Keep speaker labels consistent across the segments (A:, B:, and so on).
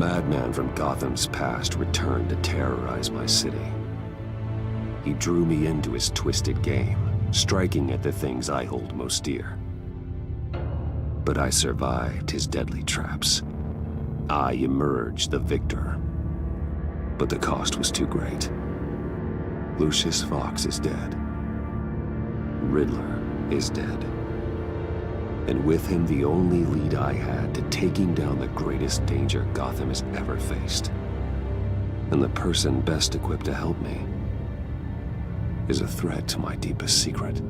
A: madman from Gotham's past returned to terrorize my city. He drew me into his twisted game, striking at the things I hold most dear. But I survived his deadly traps. I emerged the victor. But the cost was too great. Lucius Fox is dead. Riddler is dead. And with him, the only lead I had to taking down the greatest danger Gotham has ever faced. And the person best equipped to help me is a threat to my deepest secret.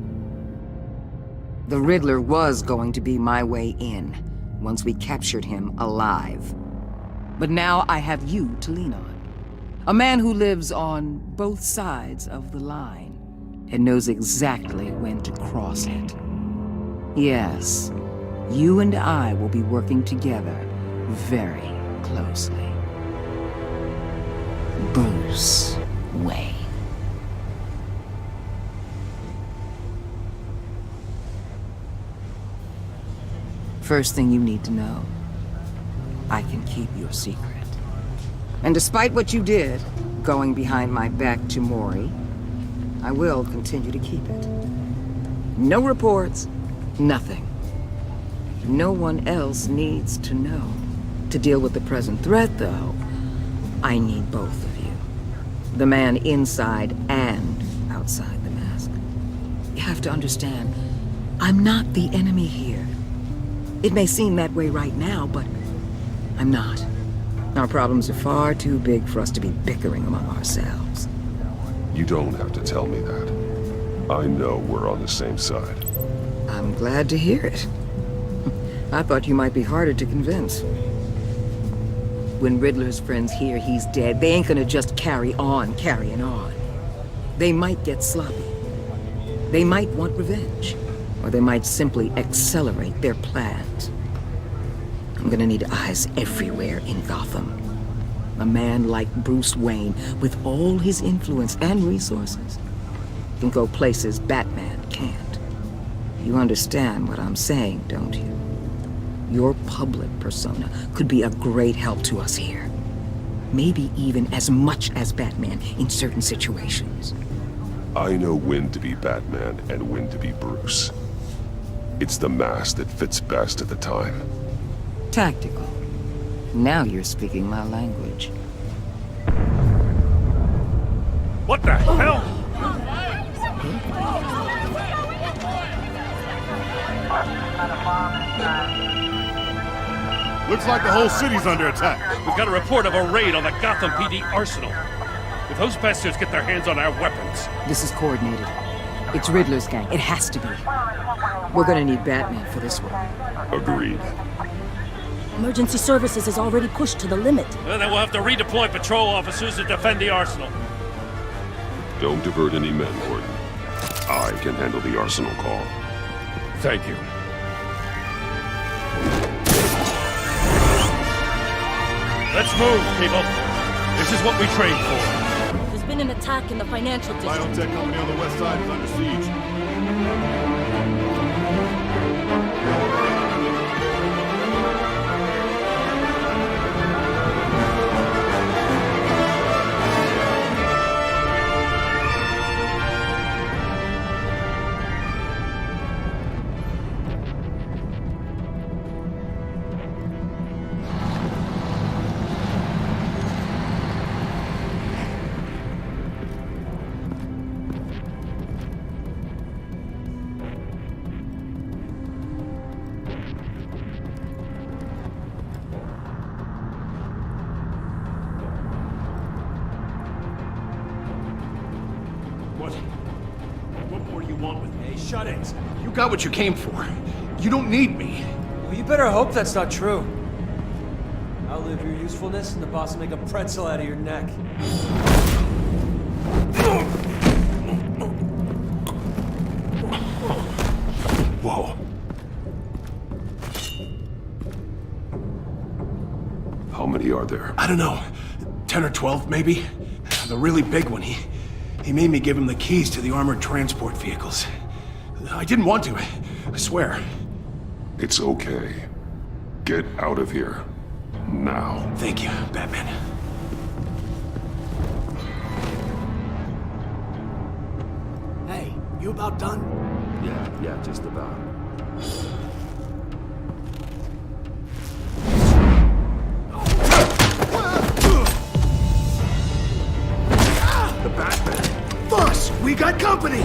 B: The Riddler was going to be my way in, once we captured him alive. But now I have you to lean on. A man who lives on both sides of the line, and knows exactly when to cross it. Yes, you and I will be working together very closely. Bruce Wayne. First thing you need to know, I can keep your secret. And despite what you did, going behind my back to Mori, I will continue to keep it. No reports, nothing. No one else needs to know. To deal with the present threat, though, I need both of you. The man inside and outside the mask. You have to understand, I'm not the enemy here. It may seem that way right now, but I'm not. Our problems are far too big for us to be bickering among ourselves.
C: You don't have to tell me that. I know we're on the same side.
B: I'm glad to hear it. I thought you might be harder to convince. When Riddler's friends hear he's dead, they ain't gonna just carry on carrying on. They might get sloppy. They might want revenge. Or they might simply accelerate their plans. I'm gonna need eyes everywhere in Gotham. A man like Bruce Wayne, with all his influence and resources, can go places Batman can't. You understand what I'm saying, don't you? Your public persona could be a great help to us here. Maybe even as much as Batman in certain situations.
C: I know when to be Batman and when to be Bruce. It's the mask that fits best at the time.
B: Tactical. Now you're speaking my language.
D: What the hell?
E: Looks like the whole city's under attack.
D: We've got a report of a raid on the Gotham PD arsenal. If those bastards get their hands on our weapons...
B: This is coordinated. It's Riddler's gang. It has to be. We're gonna need Batman for this one.
C: Agreed.
F: Emergency services is already pushed to the limit.
D: Well, then we'll have to redeploy patrol officers to defend the arsenal.
C: Don't divert any men, Gordon. I can handle the arsenal call.
D: Thank you. Let's move, people. This is what we trained for.
F: There's been an attack in the financial district.
E: Biotech company on the west side is under siege.
G: What more do you want with me?
H: Hey, shut it.
G: You got what you came for. You don't need me.
H: Well, you better hope that's not true. Outlive your usefulness and the boss will make a pretzel out of your neck.
C: Whoa. How many are there?
G: I don't know. 10 or 12, maybe? The really big one, he made me give him the keys to the armored transport vehicles. I didn't want to, I swear.
C: It's okay. Get out of here. now.
G: Thank you, Batman.
I: Hey, you about done?
A: Yeah, just about.
C: The Batman!
I: Boss, we got company!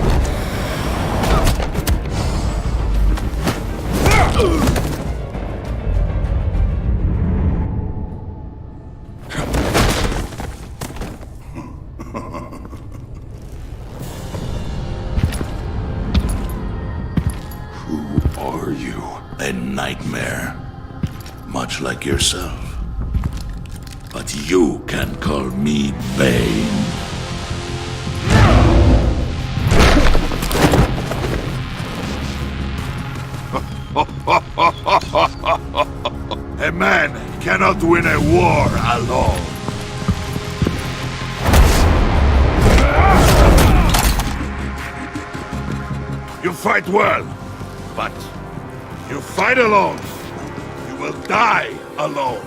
C: Who are you?
J: A nightmare. Much like yourself. But you can call me Bane. A man cannot win a war alone. You fight well, but you fight alone. You will die alone.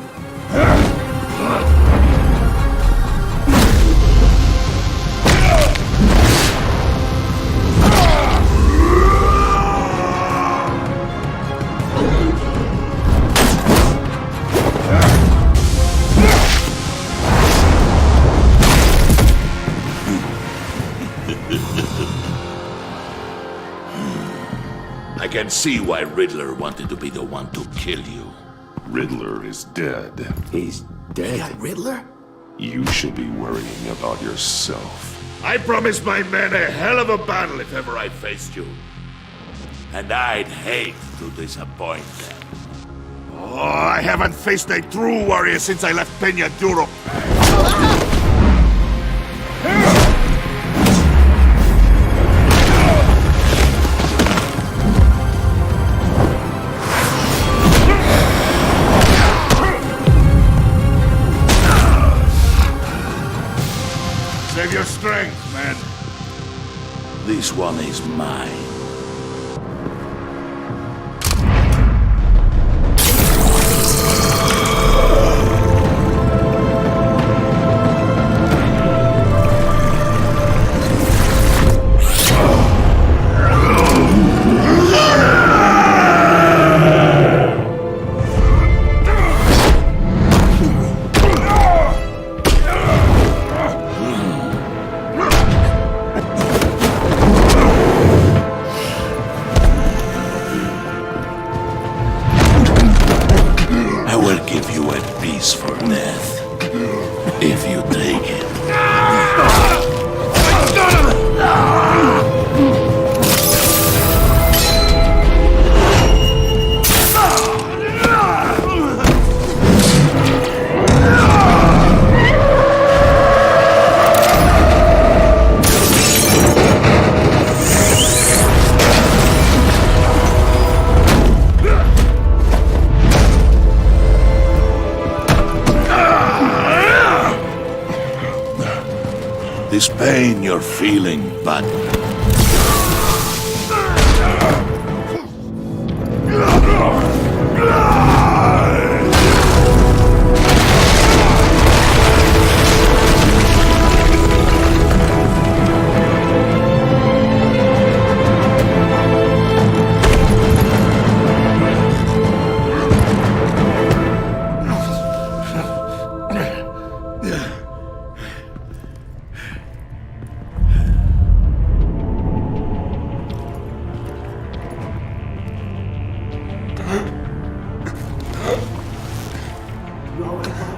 J: I can see why Riddler wanted to be the one to kill you.
C: Riddler is dead.
A: He's
I: You
A: dead.
I: got Riddler?
C: You should be worrying about yourself.
J: I promised my men a hell of a battle if ever I faced you. And I'd hate to disappoint them. Oh, I haven't faced a true warrior since I left Peña Duro. Save your strength, man. This one is mine. I will give you a piece for death, if you take it. This pain you're feeling, but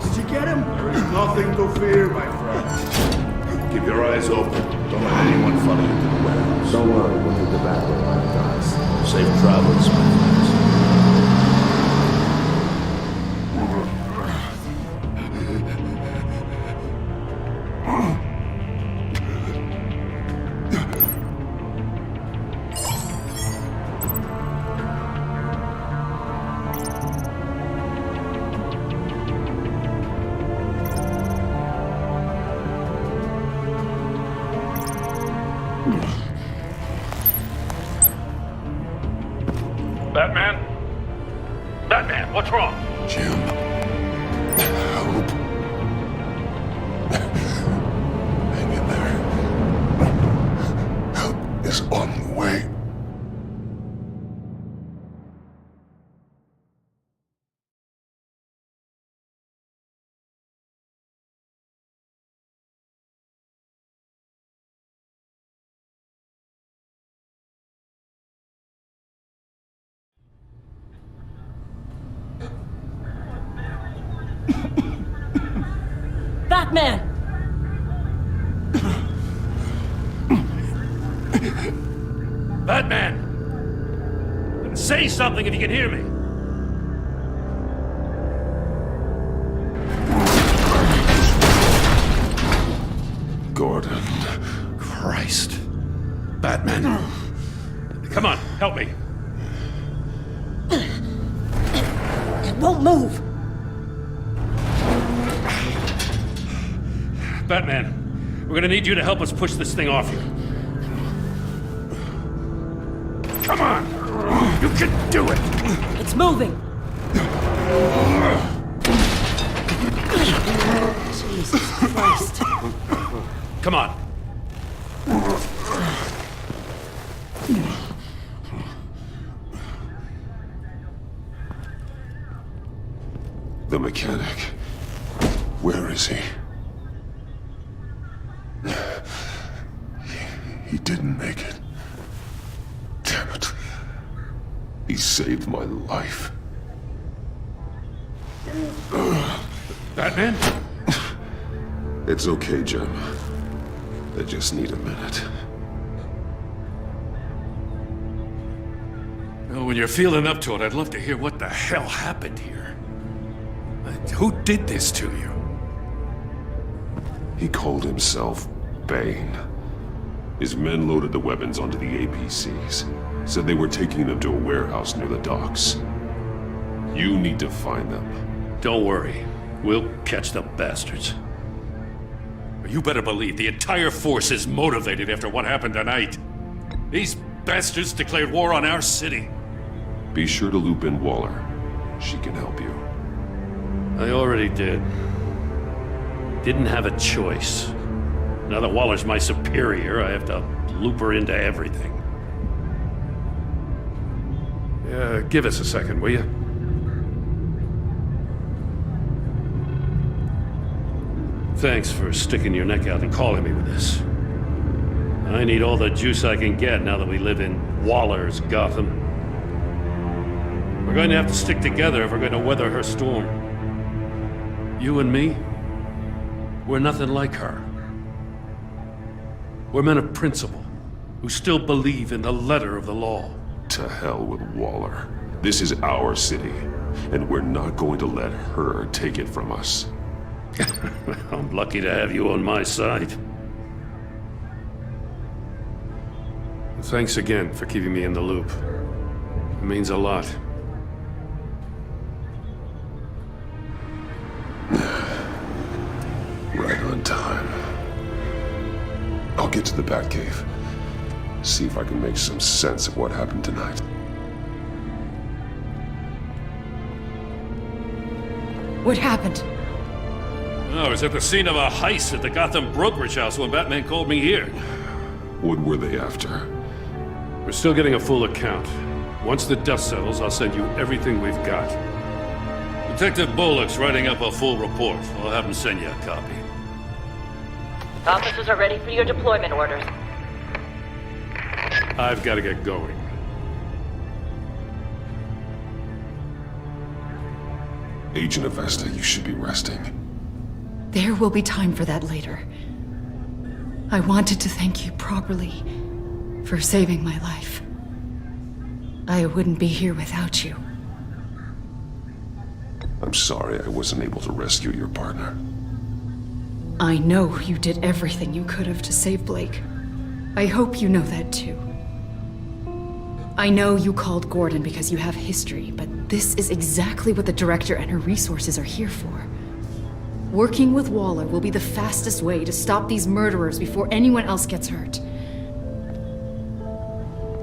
I: Did you get him?
J: there is nothing to fear, my friend. Keep your eyes open. Don't let anyone follow you to the warehouse.
A: Don't worry, we'll get the Batman line, guys.
J: Safe travels, my friends.
D: Batman?
F: Batman!
D: Batman! Say something if you can hear me!
C: Gordon.
D: Christ. Batman. Come on, help me.
F: It won't move!
D: Batman, we're gonna need you to help us push this thing off you. Come on! You can do it!
F: It's moving! Jesus Christ.
D: Come on.
C: The mechanic. Where is he? He didn't make it. Damn it. He saved my life.
D: Batman?
C: It's okay, Jim. I just need a minute.
D: Well, when you're feeling up to it, I'd love to hear what the hell happened here. Who did this to you?
C: He called himself Bane. His men loaded the weapons onto the APCs. Said they were taking them to a warehouse near the docks. You need to find them.
D: Don't worry. We'll catch the bastards. You better believe the entire force is motivated after what happened tonight. These bastards declared war on our city.
C: Be sure to loop in Waller. She can help you.
D: I already did. Didn't have a choice. Now that Waller's my superior, I have to loop her into everything. Give us a second, will you? Thanks for sticking your neck out and calling me with this. I need all the juice I can get now that we live in Waller's Gotham. We're going to have to stick together if we're going to weather her storm. You and me, we're nothing like her. We're men of principle, who still believe in the letter of the law.
C: To hell with Waller. This is our city, and we're not going to let her take it from us.
D: I'm lucky to have you on my side. Thanks again for keeping me in the loop. It means a lot.
C: Right on time. I'll get to the Batcave. See if I can make some sense of what happened tonight.
B: What happened?
D: I was at the scene of a heist at the Gotham brokerage house when Batman called me here.
C: What were they after?
D: We're still getting a full account. Once the dust settles, I'll send you everything we've got. Detective Bullock's writing up a full report. I'll have him send you a copy.
K: Officers are ready for your deployment orders.
D: I've got to get going.
C: Agent Avesta, you should be resting.
L: There will be time for that later. I wanted to thank you properly for saving my life. I wouldn't be here without you.
C: I'm sorry I wasn't able to rescue your partner.
L: I know you did everything you could have to save Blake. I hope you know that too. I know you called Gordon because you have history, but this is exactly what the director and her resources are here for. Working with Waller will be the fastest way to stop these murderers before anyone else gets hurt.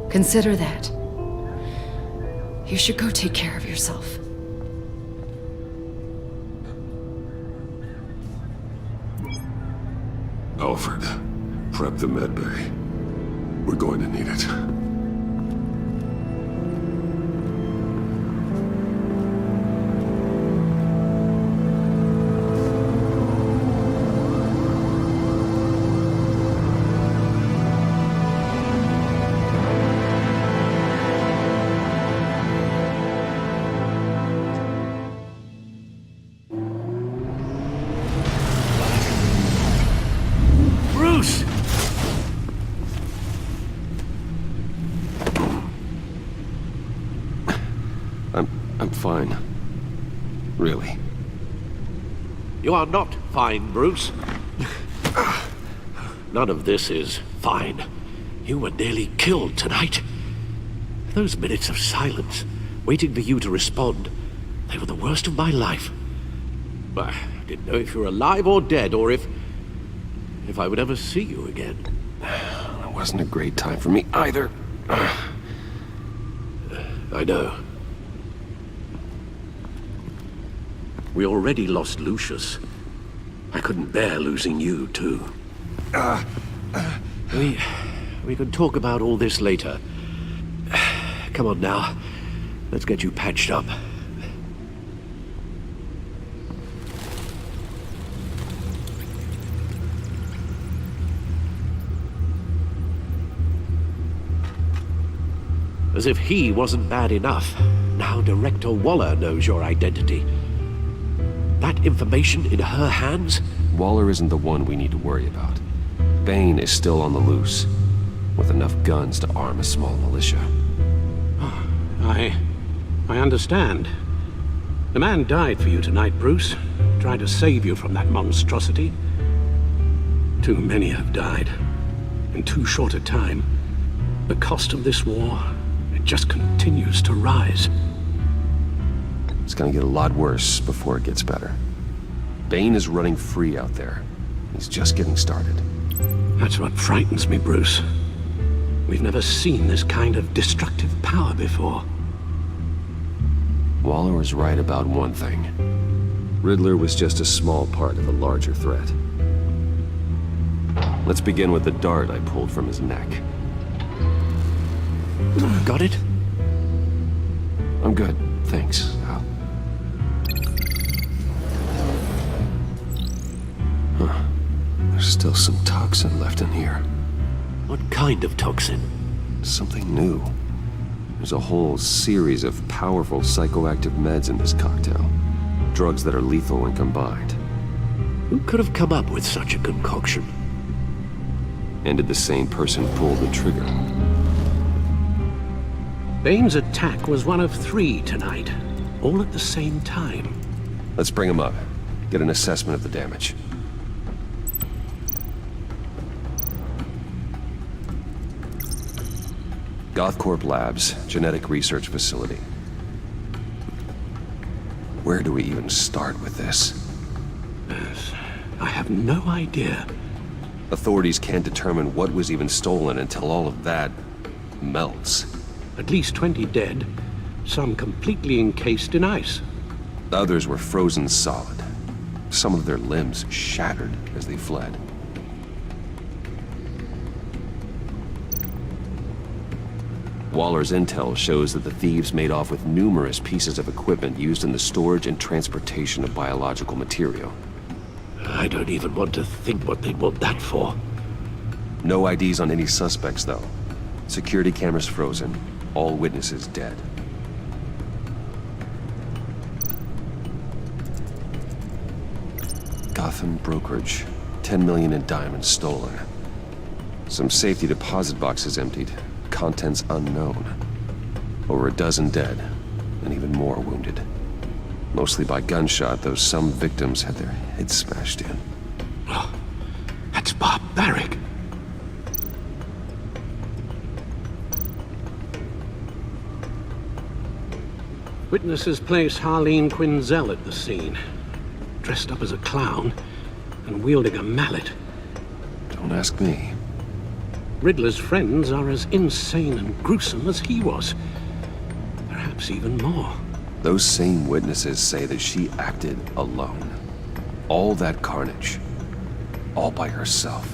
L: Consider that. You should go take care of yourself.
C: Alfred, prep the med bay. We're going to need it.
K: You are not fine, Bruce. None of this is fine. You were nearly killed tonight. Those minutes of silence, waiting for you to respond, they were the worst of my life. I didn't know if you were alive or dead, or if I would ever see you again.
A: It wasn't a great time for me either.
K: I know. We already lost Lucius. I couldn't bear losing you, too. We can talk about all this later. Come on now. Let's get you patched up. As if he wasn't bad enough, now Director Waller knows your identity. That information in her hands?
A: Waller isn't the one we need to worry about. Bane is still on the loose, with enough guns to arm a small militia.
K: I understand. The man died for you tonight, Bruce. Tried to save you from that monstrosity. Too many have died. In too short a time. The cost of this war, it just continues to rise.
A: It's gonna get a lot worse before it gets better. Bane is running free out there. He's just getting started.
K: That's what frightens me, Bruce. We've never seen this kind of destructive power before.
A: Waller was right about one thing. Riddler was just a small part of a larger threat. Let's begin with the dart I pulled from his neck.
K: Got it?
A: I'm good, thanks, Al. Huh. There's still some toxin left in here.
K: What kind of toxin?
A: Something new. There's a whole series of powerful psychoactive meds in this cocktail. Drugs that are lethal when combined.
K: Who could have come up with such a concoction?
A: And did the same person pull the trigger?
K: Bane's attack was one of 3 tonight, all at the same time.
A: Let's bring him up. Get an assessment of the damage. Gothcorp Labs, genetic research facility. Where do we even start with this?
K: I have no idea.
A: Authorities can't determine what was even stolen until all of that melts.
K: At least 20 dead, some completely encased in ice.
A: Others were frozen solid. Some of their limbs shattered as they fled. Waller's intel shows that the thieves made off with numerous pieces of equipment used in the storage and transportation of biological material.
K: I don't even want to think what they'd want that for.
A: No IDs on any suspects, though. Security cameras frozen. All witnesses dead. Gotham brokerage. 10 million in diamonds stolen. Some safety deposit boxes emptied. Contents unknown. Over a dozen dead, and even more wounded. Mostly by gunshot, though some victims had their heads smashed in.
K: Oh, that's barbaric. Witnesses place Harleen Quinzel at the scene, dressed up as a clown and wielding a mallet.
A: Don't ask me.
K: Riddler's friends are as insane and gruesome as he was. Perhaps even more.
A: Those same witnesses say that she acted alone. All that carnage. All by herself.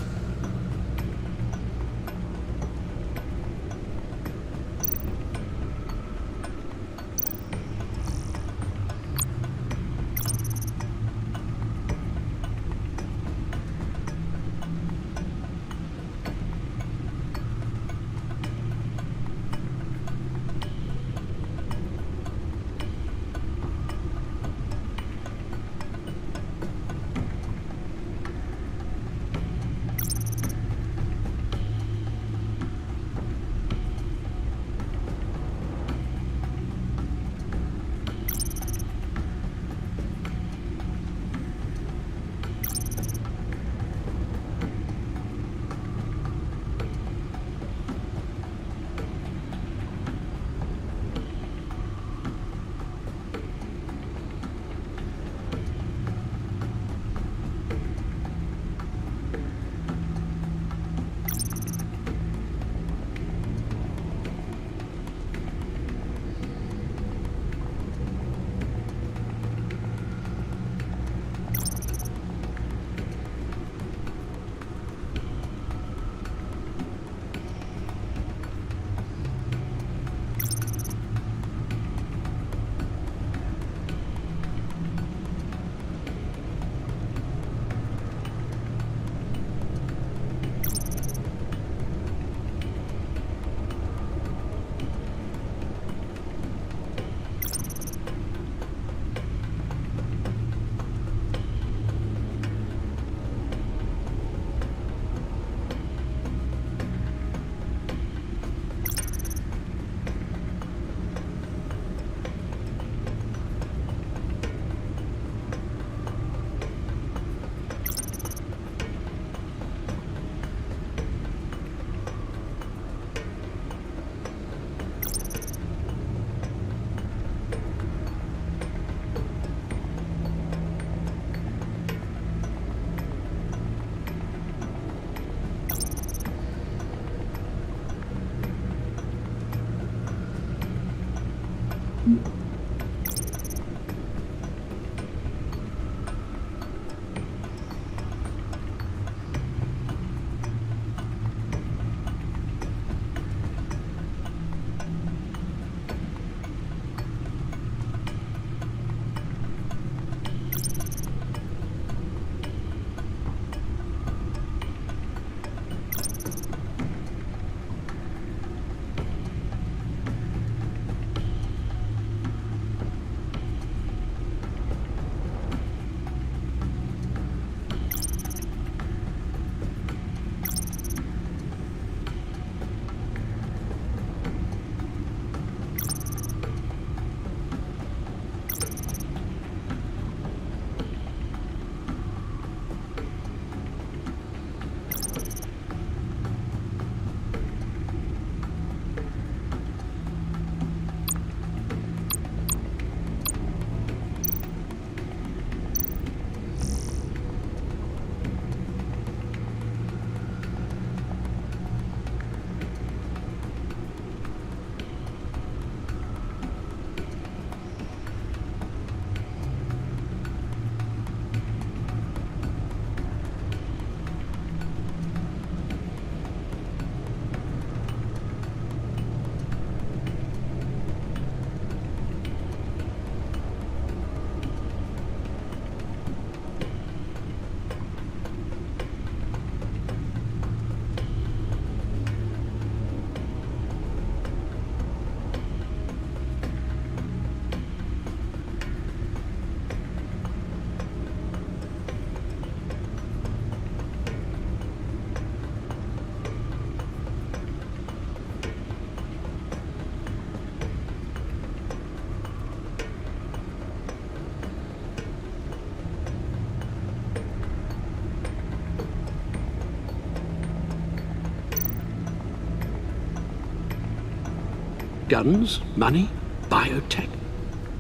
K: Guns? Money? Biotech?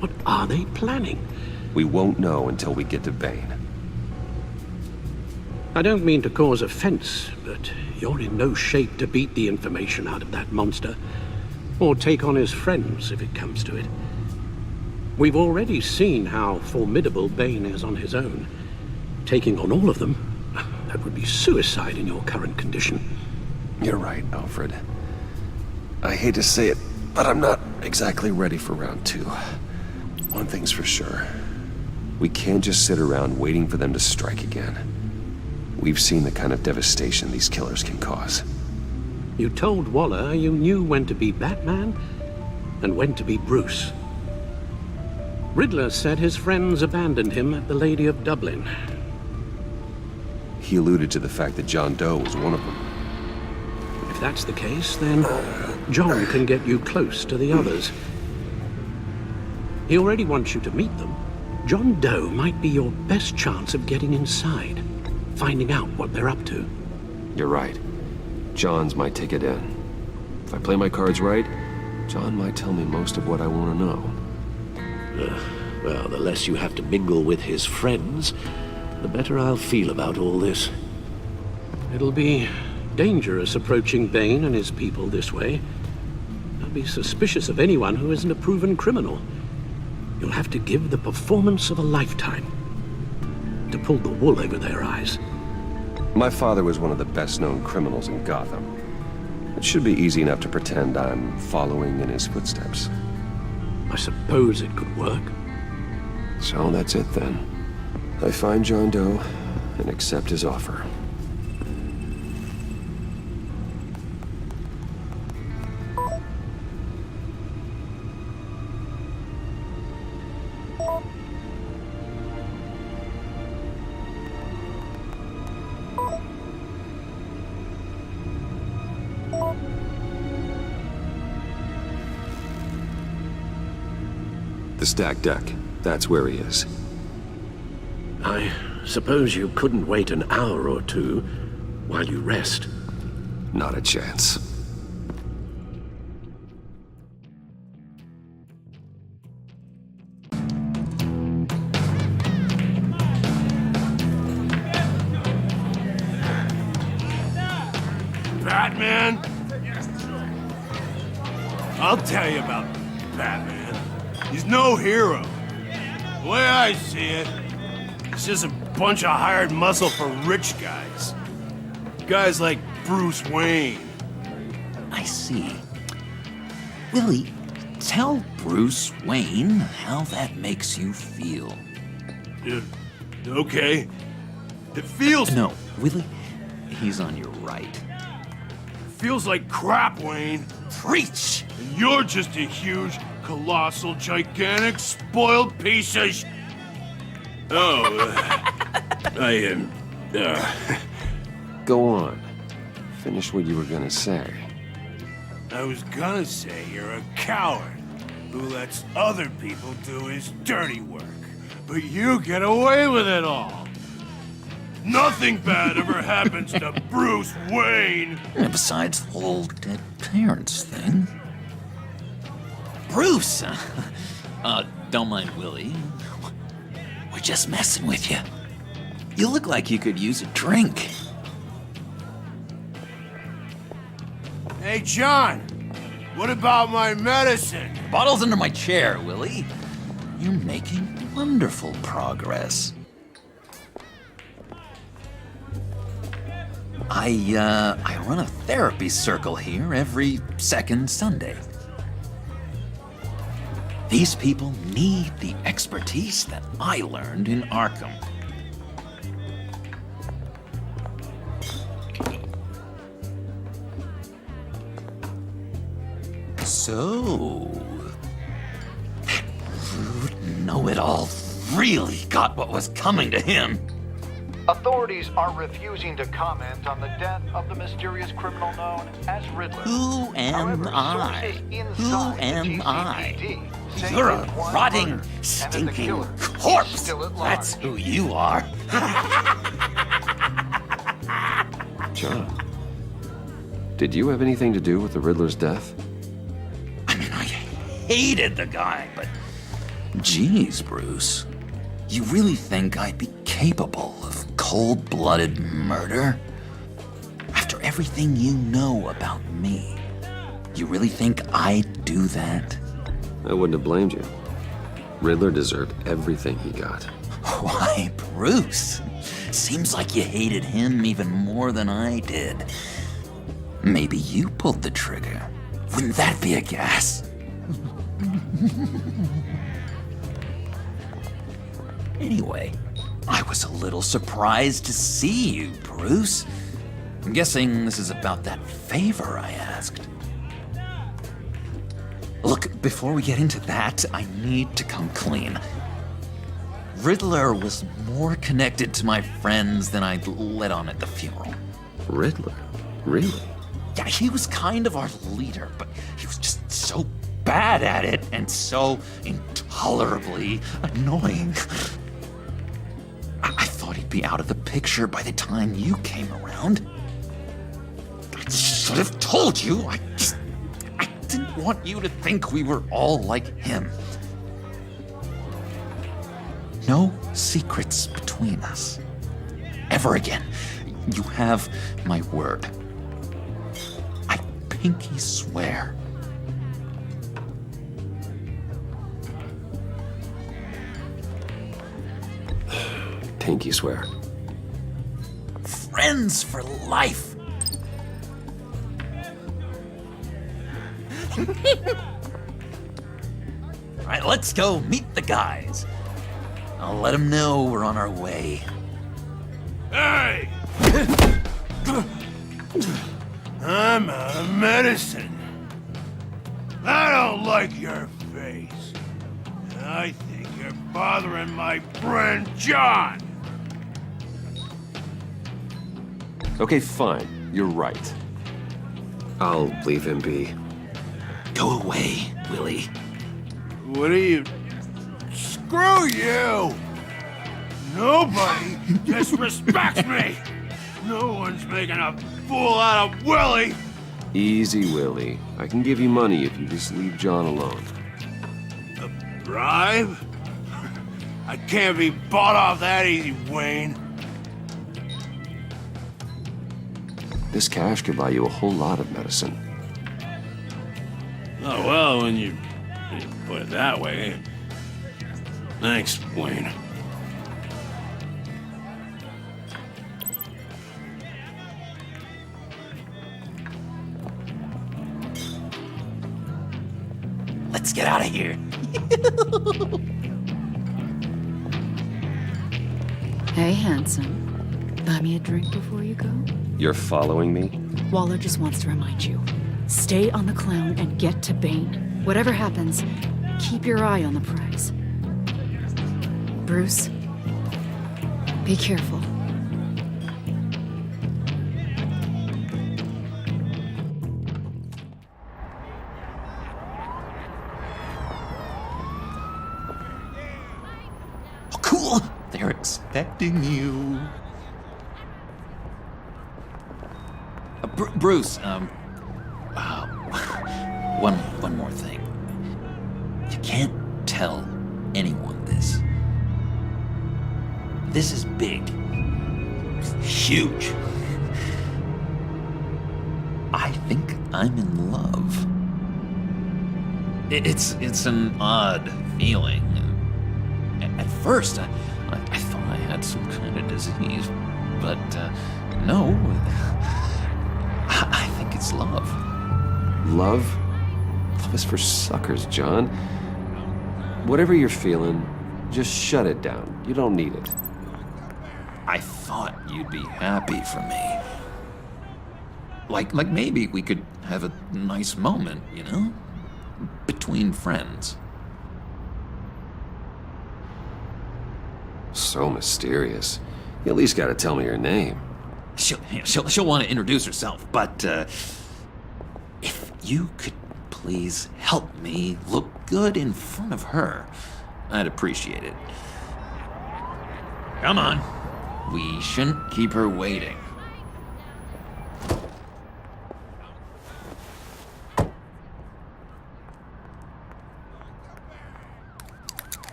K: What are they planning?
A: We won't know until we get to Bane.
K: I don't mean to cause offense, but you're in no shape to beat the information out of that monster, or take on his friends if it comes to it. We've already seen how formidable Bane is on his own. Taking on all of them, that would be suicide in your current condition.
A: You're right, Alfred. I hate to say it, but I'm not exactly ready for round 2. One thing's for sure. We can't just sit around waiting for them to strike again. We've seen the kind of devastation these killers can cause.
K: You told Waller you knew when to be Batman and when to be Bruce. Riddler said his friends abandoned him at the Lady of Dublin.
A: He alluded to the fact that John Doe was one of them.
K: If that's the case, then John can get you close to the others. He already wants you to meet them. John Doe might be your best chance of getting inside, finding out what they're up to.
A: You're right. John's my ticket in. If I play my cards right, John might tell me most of what I want to know.
K: Well, the less you have to mingle with his friends, the better I'll feel about all this. It'll be dangerous approaching Bane and his people this way. I'll be suspicious of anyone who isn't a proven criminal. You'll have to give the performance of a lifetime to pull the wool over their eyes.
A: My father was one of the best-known criminals in Gotham. It should be easy enough to pretend I'm following in his footsteps.
K: I suppose it could work.
A: So that's it then. I find John Doe and accept his offer. The stacked deck. That's where he is.
K: I suppose you couldn't wait an hour or two while you rest.
A: Not a chance.
G: Batman? I'll tell you about Batman. He's no hero. The way I see it, it's just a bunch of hired muscle for rich guys. Guys like Bruce Wayne.
M: I see. Willie, tell Bruce Wayne how that makes you feel.
G: Okay. It feels...
M: No, Willie, he's on your right.
G: Feels like crap, Wayne.
M: Preach!
G: And you're just a huge, colossal, gigantic, spoiled piece of sh... Oh, I am...
A: Go on. Finish what you were gonna say.
G: I was gonna say you're a coward who lets other people do his dirty work. But you get away with it all. Nothing bad ever happens to Bruce Wayne.
M: And besides the whole dead parents thing. Bruce! Don't mind Willie. We're just messing with you. You look like you could use a drink.
G: Hey, John. What about my medicine?
M: Bottle's under my chair, Willie. You're making wonderful progress. I run a therapy circle here every second Sunday. These people need the expertise that I learned in Arkham. So, know-it-all really got what was coming to him.
N: Authorities are refusing to comment on the death of the mysterious criminal known as Riddler.
M: Who am I? Who am I?
N: say
M: You're a
N: they want
M: rotting,
N: murder,
M: stinking corpse. That's who you are.
A: John, did you have anything to do with the Riddler's death?
M: I mean, I hated the guy, but... Geez, Bruce. You really think I'd be capable of cold-blooded murder? After everything you know about me, you really think I'd do that?
A: I wouldn't have blamed you. Riddler deserved everything he got.
M: Why, Bruce? Seems like you hated him even more than I did. Maybe you pulled the trigger. Wouldn't that be a gas? Anyway, I was a little surprised to see you, Bruce. I'm guessing this is about that favor I asked. Look, before we get into that, I need to come clean. Riddler was more connected to my friends than I'd let on at the funeral.
A: Riddler? Really?
M: Yeah, he was kind of our leader, but he was just so bad at it and so intolerably annoying. I thought he'd be out of the picture by the time you came around. I should have told you. I didn't want you to think we were all like him. No secrets between us. Ever again. You have my word. I pinky swear.
A: Pinky swear.
M: Friends for life. All right, let's go meet the guys. I'll let them know we're on our way.
G: Hey! I'm out of medicine. I don't like your face. And I think you're bothering my friend John.
A: Okay, fine. You're right. I'll leave him be.
M: Go away, Willie.
G: What are you... Screw you! Nobody disrespects me! No one's making a fool out of Willie!
A: Easy, Willie. I can give you money if you just leave John alone.
G: A bribe? I can't be bought off that easy, Wayne.
A: This cash could buy you a whole lot of medicine.
G: Oh, well, when you put it that way. Thanks, Wayne.
M: Let's get out of here.
L: Hey, handsome. Buy me a drink before you go?
A: You're following me?
L: Waller just wants to remind you. Stay on the clown and get to Bane. Whatever happens, keep your eye on the prize. Bruce, be careful.
M: Oh, cool! They're expecting you. Bruce, one more thing. You can't tell anyone this. This is big. Huge. I think I'm in love. It's an odd feeling. At first, I thought I had some kind of disease, but no. I think it's love.
A: Love? Love is for suckers, John. Whatever you're feeling, just shut it down. You don't need it.
M: I thought you'd be happy for me. Like maybe we could have a nice moment, you know? Between friends.
A: So mysterious. You at least gotta tell me your name.
M: She'll want to introduce herself, but if you could please help me look good in front of her, I'd appreciate it. Come on. We shouldn't keep her waiting.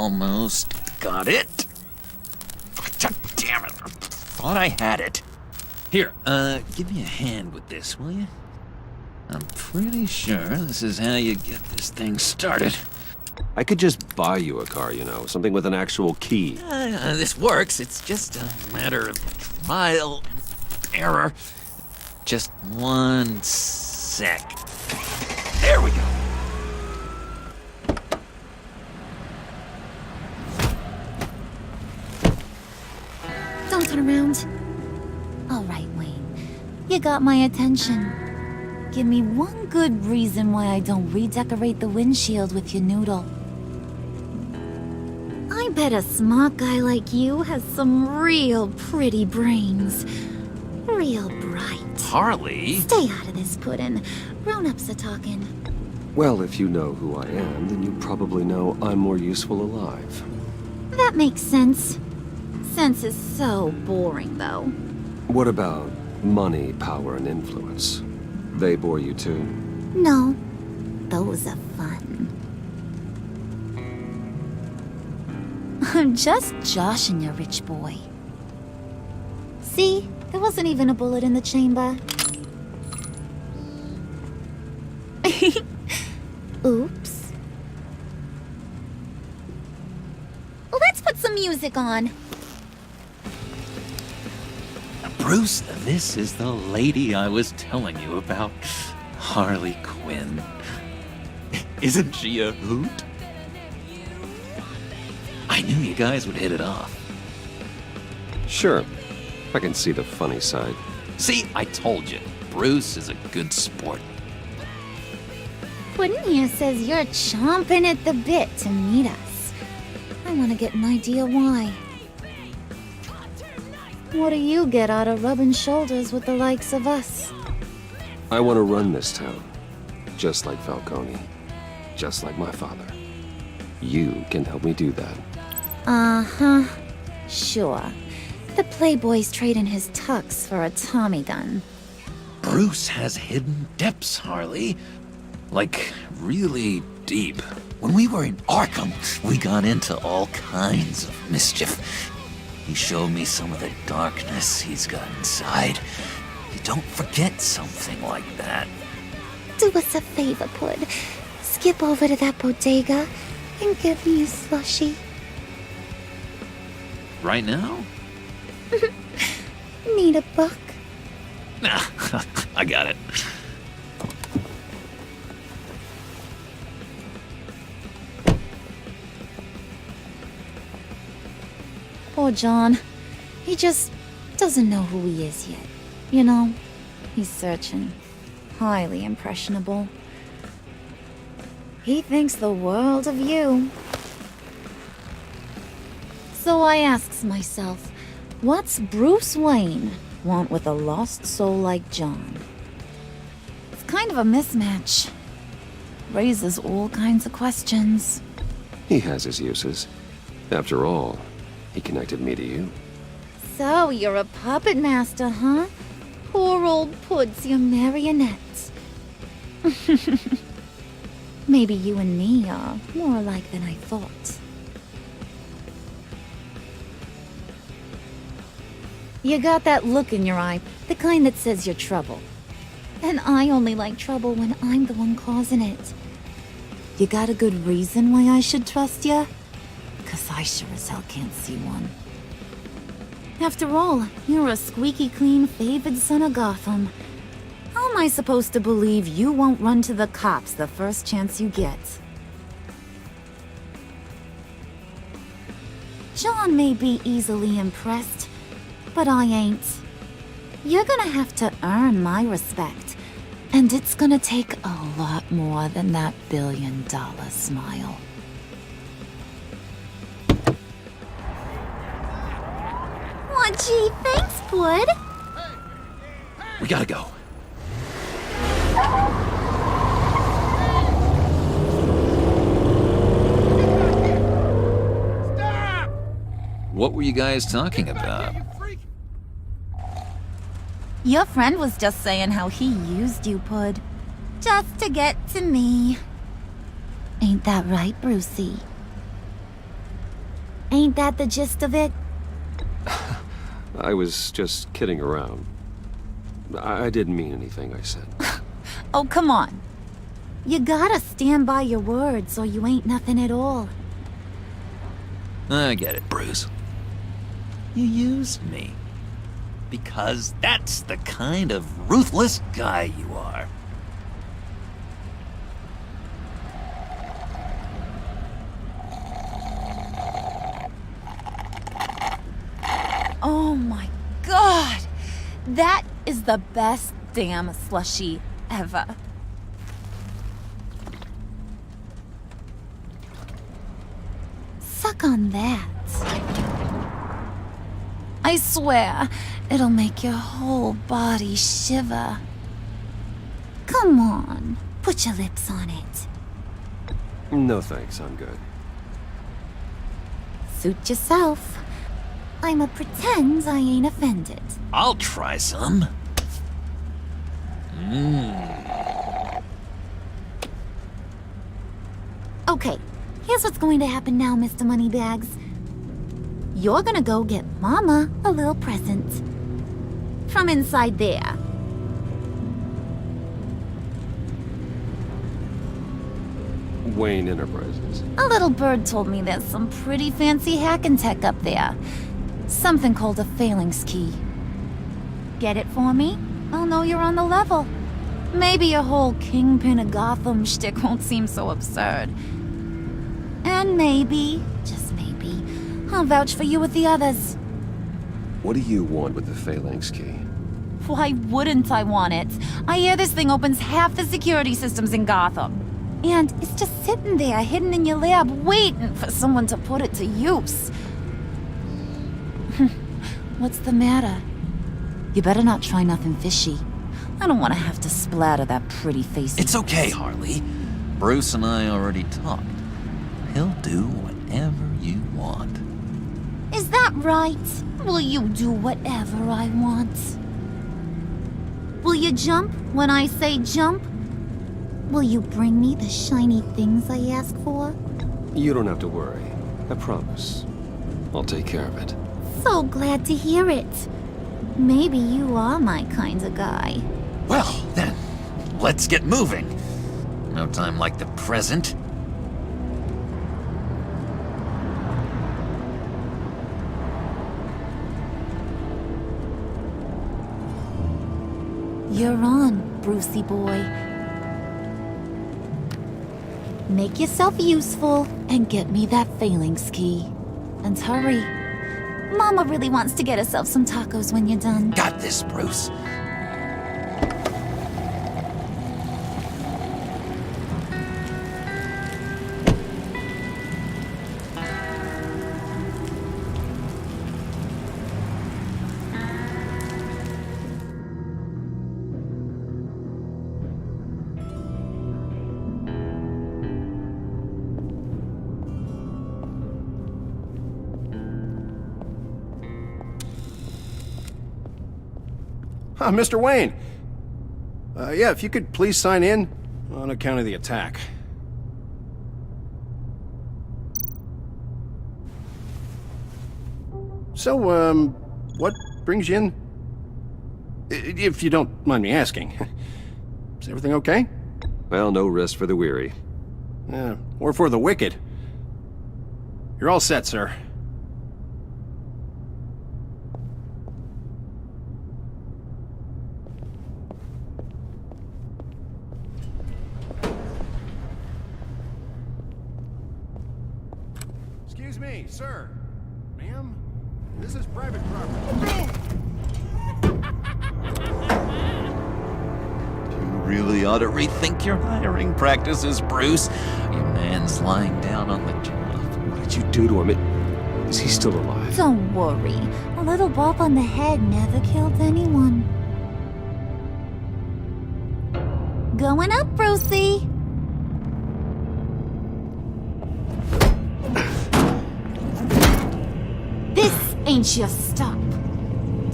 M: almost got it. God damn it. I thought I had it. Here, give me a hand with this, will you? I'm pretty sure this is how you get this thing started.
A: I could just buy you a car, something with an actual key.
M: This works. It's just a matter of trial and error. Just one sec. There we go.
O: Don't turn around. All right, Wayne. You got my attention. Give me one good reason why I don't redecorate the windshield with your noodle. I bet a smart guy like you has some real pretty brains. Real bright.
M: Harley?
O: Stay out of this, Puddin'. Grown-ups are talking.
A: Well, if you know who I am, then you probably know I'm more useful alive.
O: That makes sense. Sense is so boring, though.
A: What about money, power, and influence? They bore you too?
O: No. Those are fun. I'm just joshing you, rich boy. See? There wasn't even a bullet in the chamber. Oops. Let's put some music on.
M: Bruce, this is the lady I was telling you about. Harley Quinn. Isn't she a hoot? I knew you guys would hit it off.
A: Sure. I can see the funny side.
M: See, I told you. Bruce is a good sport.
O: Puddin' here says you're chomping at the bit to meet us. I want to get an idea why. What do you get out of rubbing shoulders with the likes of us?
A: I want to run this town. Just like Falcone. Just like my father. You can help me do that.
O: Uh-huh. Sure. The Playboy's trading his tux for a Tommy gun.
M: Bruce has hidden depths, Harley. Like, really deep. When we were in Arkham, we got into all kinds of mischief. He showed me some of the darkness he's got inside. You don't forget something like that.
O: Do us a favor, Pud. Skip over to that bodega and give me a slushie.
M: Right now?
O: Need a buck?
M: Nah, I got it.
O: Poor John. He just doesn't know who he is yet. You know, he's searching. Highly impressionable. He thinks the world of you. So I asks myself, what's Bruce Wayne want with a lost soul like John? It's kind of a mismatch. Raises all kinds of questions.
A: He has his uses. After all, he connected me to you.
O: So you're a puppet master, huh? Poor old Pud's your marionette. Maybe you and me are more alike than I thought. You got that look in your eye, the kind that says you're trouble. And I only like trouble when I'm the one causing it. You got a good reason why I should trust you? 'Cause I sure as hell can't see one. After all, you're a squeaky clean favored son of Gotham. How am I supposed to believe you won't run to the cops the first chance you get? John may be easily impressed, but I ain't. You're gonna have to earn my respect, and it's gonna take a lot more than that billion-dollar smile. Aw, gee, thanks, Bud.
M: We gotta go. What were you guys talking about?
O: Your friend was just saying how he used you, Pud. Just to get to me. Ain't that right, Brucey? Ain't that the gist of it?
A: I was just kidding around. I didn't mean anything I said.
O: Oh, come on. You gotta stand by your words or you ain't nothing at all.
M: I get it, Bruce. You used me. Because that's the kind of ruthless guy you are.
O: Oh my god! That is the best damn slushie ever. Suck on that. I swear, it'll make your whole body shiver. Come on, put your lips on it.
A: No thanks, I'm good.
O: Suit yourself. I'ma pretend I ain't offended.
M: I'll try some.
O: Okay, here's what's going to happen now, Mr. Moneybags. You're gonna go get Mama a little present. From inside there.
A: Wayne Enterprises.
O: A little bird told me there's some pretty fancy hacking tech up there. Something called a phalanx key. Get it for me? I'll know you're on the level. Maybe your whole Kingpin of Gotham shtick won't seem so absurd. And maybe, just maybe, I'll vouch for you with the others.
A: What do you want with the phalanx key?
O: Why wouldn't I want it? I hear this thing opens half the security systems in Gotham. And it's just sitting there, hidden in your lab, waiting for someone to put it to use. What's the matter? You better not try nothing fishy. I don't want to have to splatter that pretty face.
M: It's okay, Harley. Bruce and I already talked. He'll do whatever you want.
O: Is that right? Will you do whatever I want? Will you jump when I say jump? Will you bring me the shiny things I ask for?
A: You don't have to worry. I promise. I'll take care of it.
O: So glad to hear it. Maybe you are my kind of guy.
M: Well, then, let's get moving. No time like the present.
O: You're on, Brucey boy. Make yourself useful and get me that phalanx key. And hurry. Mama really wants to get herself some tacos when you're done.
M: Got this, Bruce.
P: Mr. Wayne. Yeah, if you could please sign in on account of the attack. So, what brings you in? If you don't mind me asking. Is everything okay?
A: Well, no rest for the weary.
P: Or for the wicked. You're all set, sir. Excuse me, sir. Ma'am, this is private property.
M: You really ought to rethink your hiring practices, Bruce. Your man's lying down on the job.
A: What did you do to him? Is he still alive?
O: Don't worry. A little bump on the head never killed anyone. Going up, Brucey. This ain't your stop.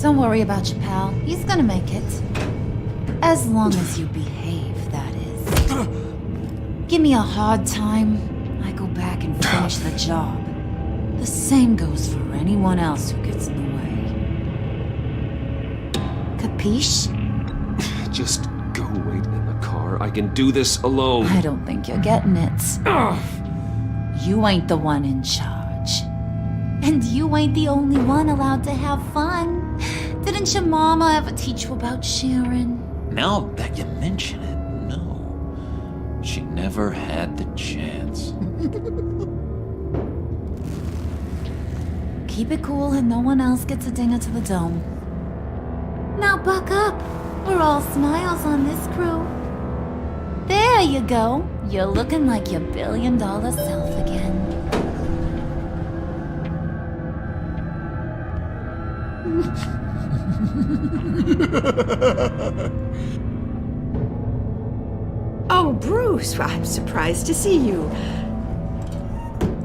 O: Don't worry about your pal. He's gonna make it. As long as you behave, that is. Give me a hard time, I go back and finish the job. The same goes for anyone else who gets in the way. Capiche?
A: Just go wait in the car. I can do this alone.
O: I don't think you're getting it. You ain't the one in charge. And you ain't the only one allowed to have fun. Didn't your mama ever teach you about sharing?
M: Now that you mention it, no. She never had the chance.
O: Keep it cool and no one else gets a dinger to the dome. Now buck up. We're all smiles on this crew. There you go. You're looking like your billion-dollar self again.
B: Oh, Bruce, I'm surprised to see you.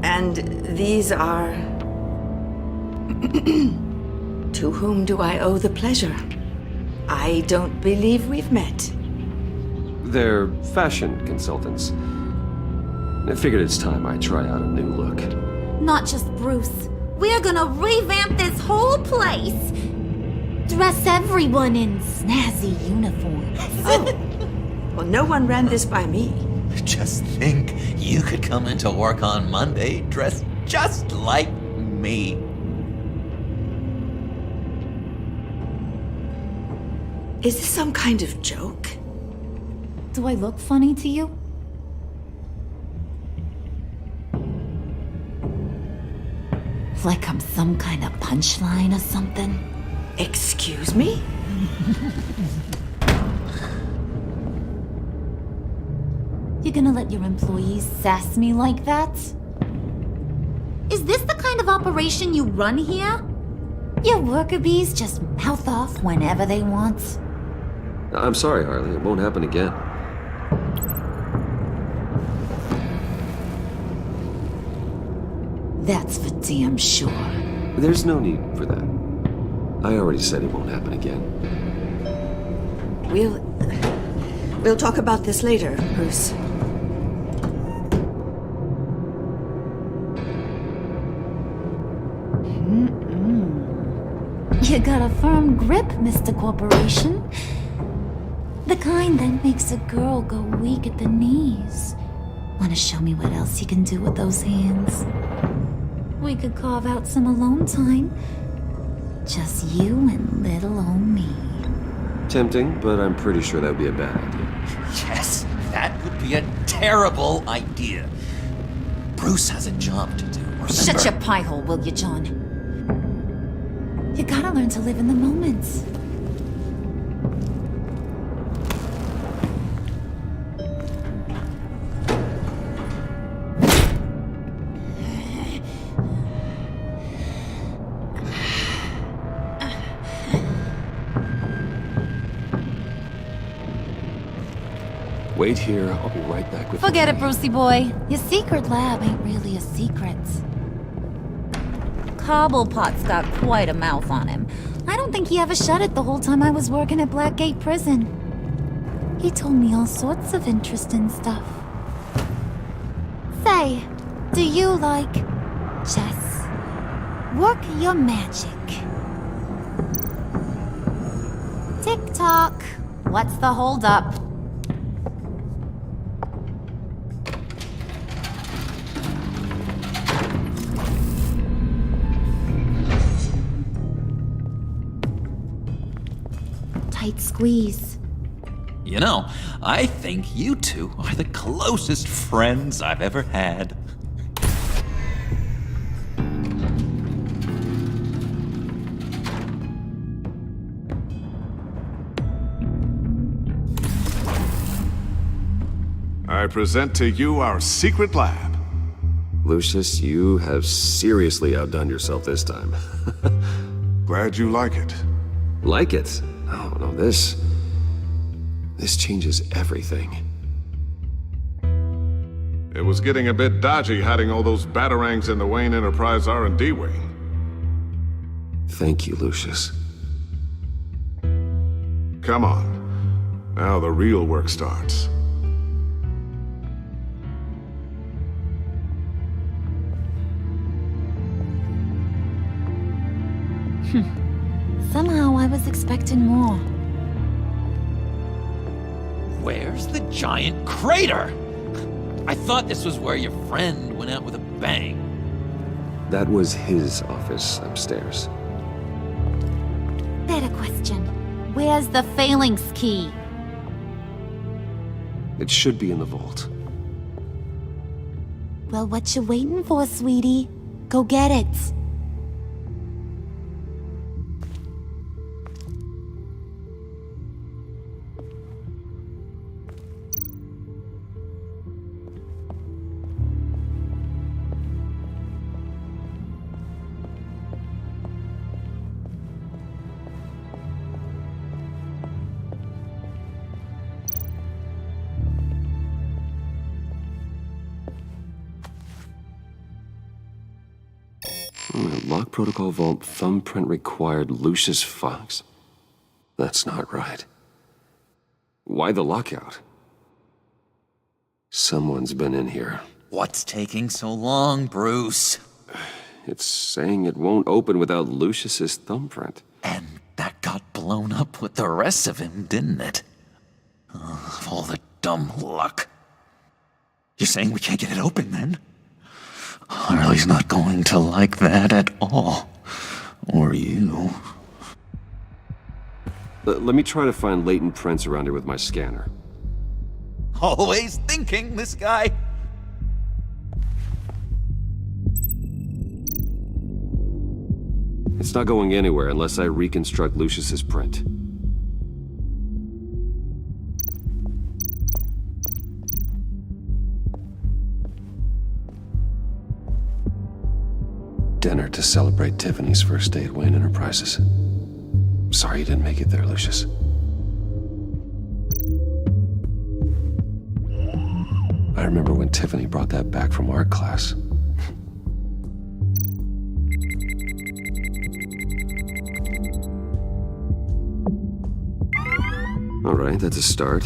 B: And these are... To whom do I owe the pleasure? I don't believe we've met.
A: They're fashion consultants. I figured it's time I try out a new look.
O: Not just Bruce. We're gonna revamp this whole place. Dress everyone in snazzy uniforms.
B: Oh. Well, no one ran this by me.
M: Just think, you could come into work on Monday dressed just like me.
B: Is this some kind of joke?
O: Do I look funny to you? Like I'm some kind of punchline or something?
B: Excuse me?
O: You gonna let your employees sass me like that? Is this the kind of operation you run here? Your worker bees just mouth off whenever they want?
A: I'm sorry, Harley. It won't happen again.
O: That's for damn sure.
A: There's no need for that. I already said it won't happen again.
B: We'll talk about this later, Bruce.
O: You got a firm grip, Mr. Corporation. The kind that makes a girl go weak at the knees. Wanna show me what else you can do with those hands? We could carve out some alone time. Just you and little old me.
A: Tempting, but I'm pretty sure that would be a bad idea.
M: Yes, that would be a terrible idea. Bruce has a job to do, remember?
O: Shut your pie hole, will you, John? You gotta learn to live in the moment.
A: Wait here. I'll be right back with
O: Forget it, Brucey boy. Your secret lab ain't really a secret. Cobblepot's got quite a mouth on him. I don't think he ever shut it the whole time I was working at Blackgate Prison. He told me all sorts of interesting stuff. Say, do you like chess? Work your magic. Tick-tock. What's the holdup? Tight squeeze.
M: You know, I think you two are the closest friends I've ever had.
E: I present to you our secret lab.
A: Lucius, you have seriously outdone yourself this time.
E: Glad you like it.
A: Like it? Oh, no, this changes everything.
E: It was getting a bit dodgy hiding all those batarangs in the Wayne Enterprise R&D wing.
A: Thank you, Lucius.
E: Come on. Now the real work starts.
O: Somehow I was expecting more.
Q: Where's the giant crater? I thought this was where your friend went out with a bang.
A: That was his office upstairs.
O: Better question. Where's the phalanx key?
A: It should be in the vault.
O: Well, what you waiting for, sweetie? Go get it.
A: Lock protocol vault thumbprint required Lucius Fox. That's not right. Why the lockout? Someone's been in here.
M: What's taking so long, Bruce?
A: It's saying it won't open without Lucius's thumbprint.
M: And that got blown up with the rest of him, didn't it? All the dumb luck. You're saying we can't get it open, then? Harley's not going to like that at all. Or you.
A: Let me try to find latent prints around here with my scanner.
M: Always thinking, this guy.
A: It's not going anywhere unless I reconstruct Lucius's print. Dinner to celebrate Tiffany's first day at Wayne Enterprises. Sorry you didn't make it there, Lucius. I remember when Tiffany brought that back from art class. All right, that's a start.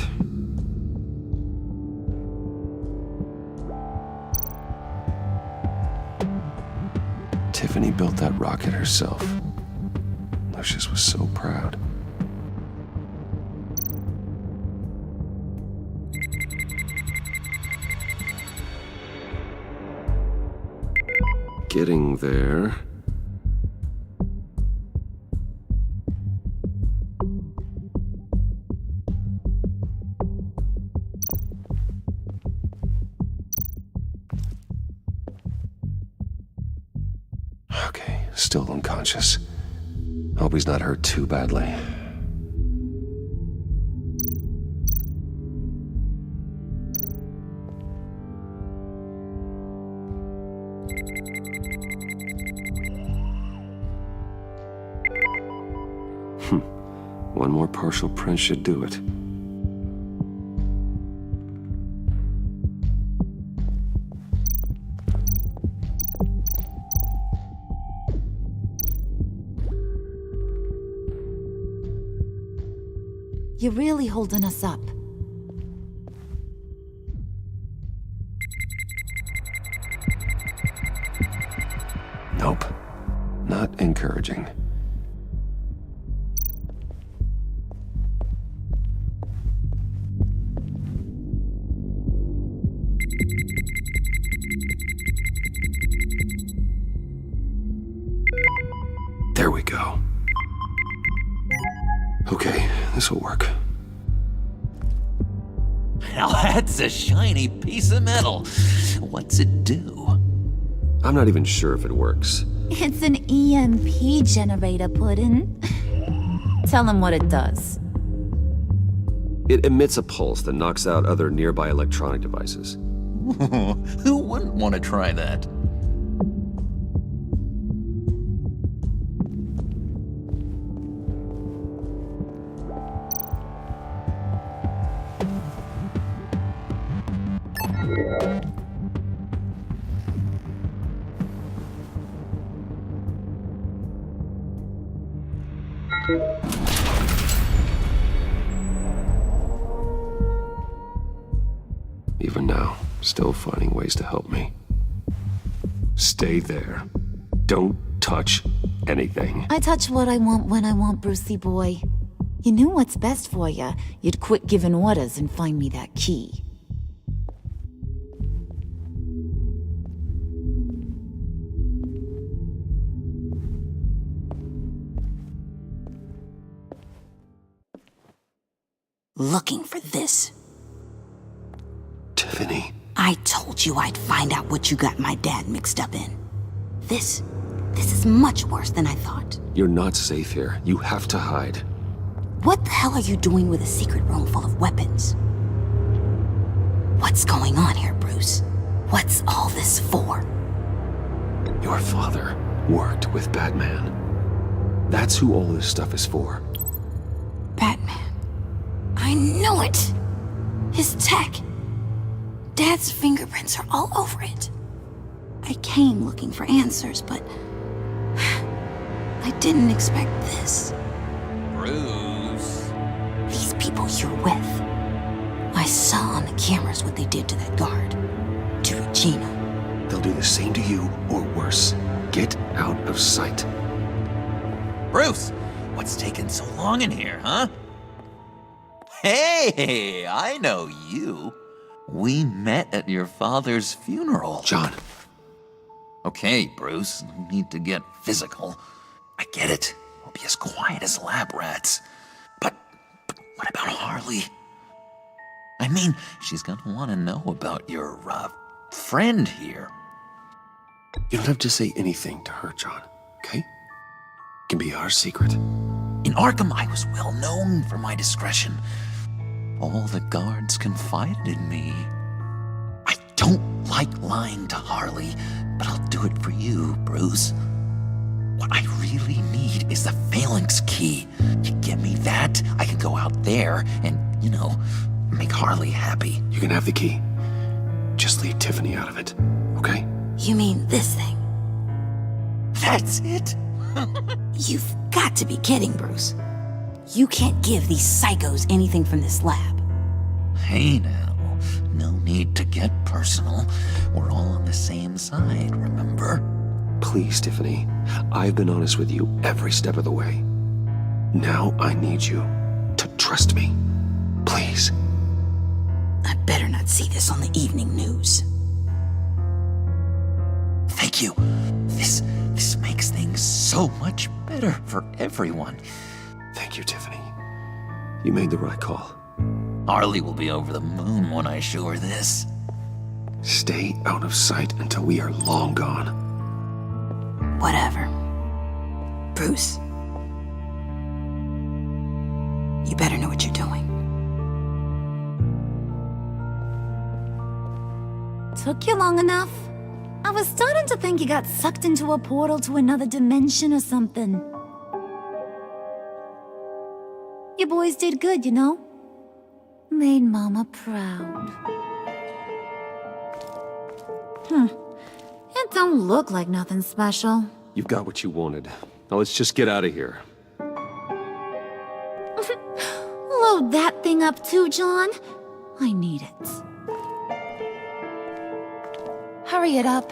A: Tiffany built that rocket herself. Lucius was so proud. Getting there. Okay, still unconscious. Hope he's not hurt too badly. One more partial print should do it.
O: You're really holding us up.
A: Nope. Not encouraging. There we go. Okay, this'll work.
Q: Now that's a shiny piece of metal. What's it do?
A: I'm not even sure if it works.
O: It's an EMP generator, Puddin'. Tell him what it does.
A: It emits a pulse that knocks out other nearby electronic devices.
M: Who wouldn't want to try that?
A: Even now, still finding ways to help me. Stay there. Don't talk. touch anything.
O: I touch what I want when I want, Brucey boy. You knew what's best for you. You'd quit giving orders and find me that key.
R: Looking for this.
A: Tiffany.
R: I told you I'd find out what you got my dad mixed up in. This is much worse than I thought.
A: You're not safe here. You have to hide.
R: What the hell are you doing with a secret room full of weapons? What's going on here, Bruce? What's all this for?
A: Your father worked with Batman. That's who all this stuff is for.
R: Batman. I knew it! His tech. Dad's fingerprints are all over it. I came looking for answers, but I didn't expect this.
Q: Bruce.
R: These people you're with. I saw on the cameras what they did to that guard. To Regina.
A: They'll do the same to you, or worse. Get out of sight.
Q: Bruce, what's taking so long in here, huh? Hey, I know you. We met at your father's funeral.
A: John.
M: Okay, Bruce, no need to get physical. I get it. We'll be as quiet as lab rats. But what about Harley? I mean, she's gonna want to know about your, friend here.
A: You don't have to say anything to her, John, okay? It can be our secret.
M: In Arkham, I was well known for my discretion. All the guards confided in me. I don't like lying to Harley, but I'll do it for you, Bruce. What I really need is the Phalanx key. You give me that, I can go out there and, make Harley happy.
A: You can have the key. Just leave Tiffany out of it, okay?
R: You mean this thing?
M: That's it?
R: You've got to be kidding, Bruce. You can't give these psychos anything from this lab.
M: Hey now, no need to get personal. We're all on the same side, remember?
A: Please, Tiffany. I've been honest with you every step of the way. Now I need you to trust me. Please.
R: I better not see this on the evening news.
M: Thank you. This makes things so much better for everyone.
A: Thank you, Tiffany. You made the right call.
M: Harley will be over the moon when I show her this.
A: Stay out of sight until we are long gone.
R: Whatever. Bruce. You better know what you're doing.
O: Took you long enough? I was starting to think you got sucked into a portal to another dimension or something. You boys did good, you know? Made Mama proud. It don't look like nothing special.
A: You've got what you wanted. Now let's just get out of here.
O: Load that thing up too, John. I need it. Hurry it up.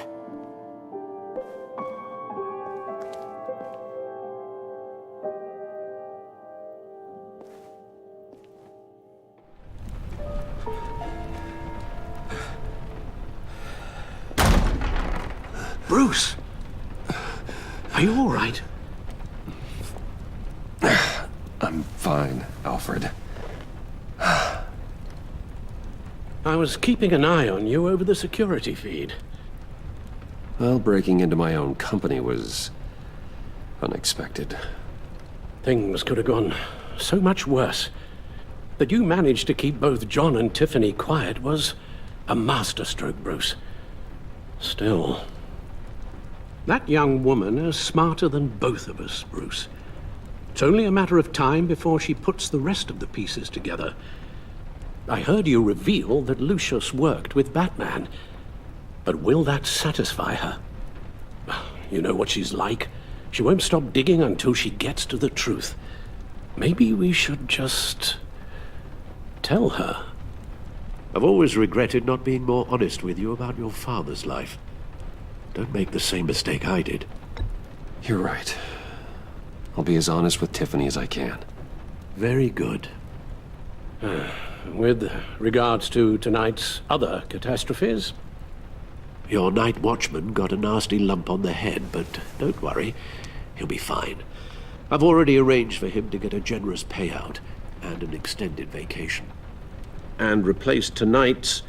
K: Bruce! Are you all right?
A: I'm fine, Alfred.
K: I was keeping an eye on you over the security feed.
A: Well, breaking into my own company was unexpected.
K: Things could have gone so much worse. That you managed to keep both John and Tiffany quiet was a masterstroke, Bruce. Still, that young woman is smarter than both of us, Bruce. It's only a matter of time before she puts the rest of the pieces together. I heard you reveal that Lucius worked with Batman. But will that satisfy her? You know what she's like. She won't stop digging until she gets to the truth. Maybe we should just tell her.
S: I've always regretted not being more honest with you about your father's life. Don't make the same mistake I did.
A: You're right. I'll be as honest with Tiffany as I can.
S: Very good. With regards to tonight's other catastrophes? Your night watchman got a nasty lump on the head, but don't worry. He'll be fine. I've already arranged for him to get a generous payout and an extended vacation. And replaced tonight's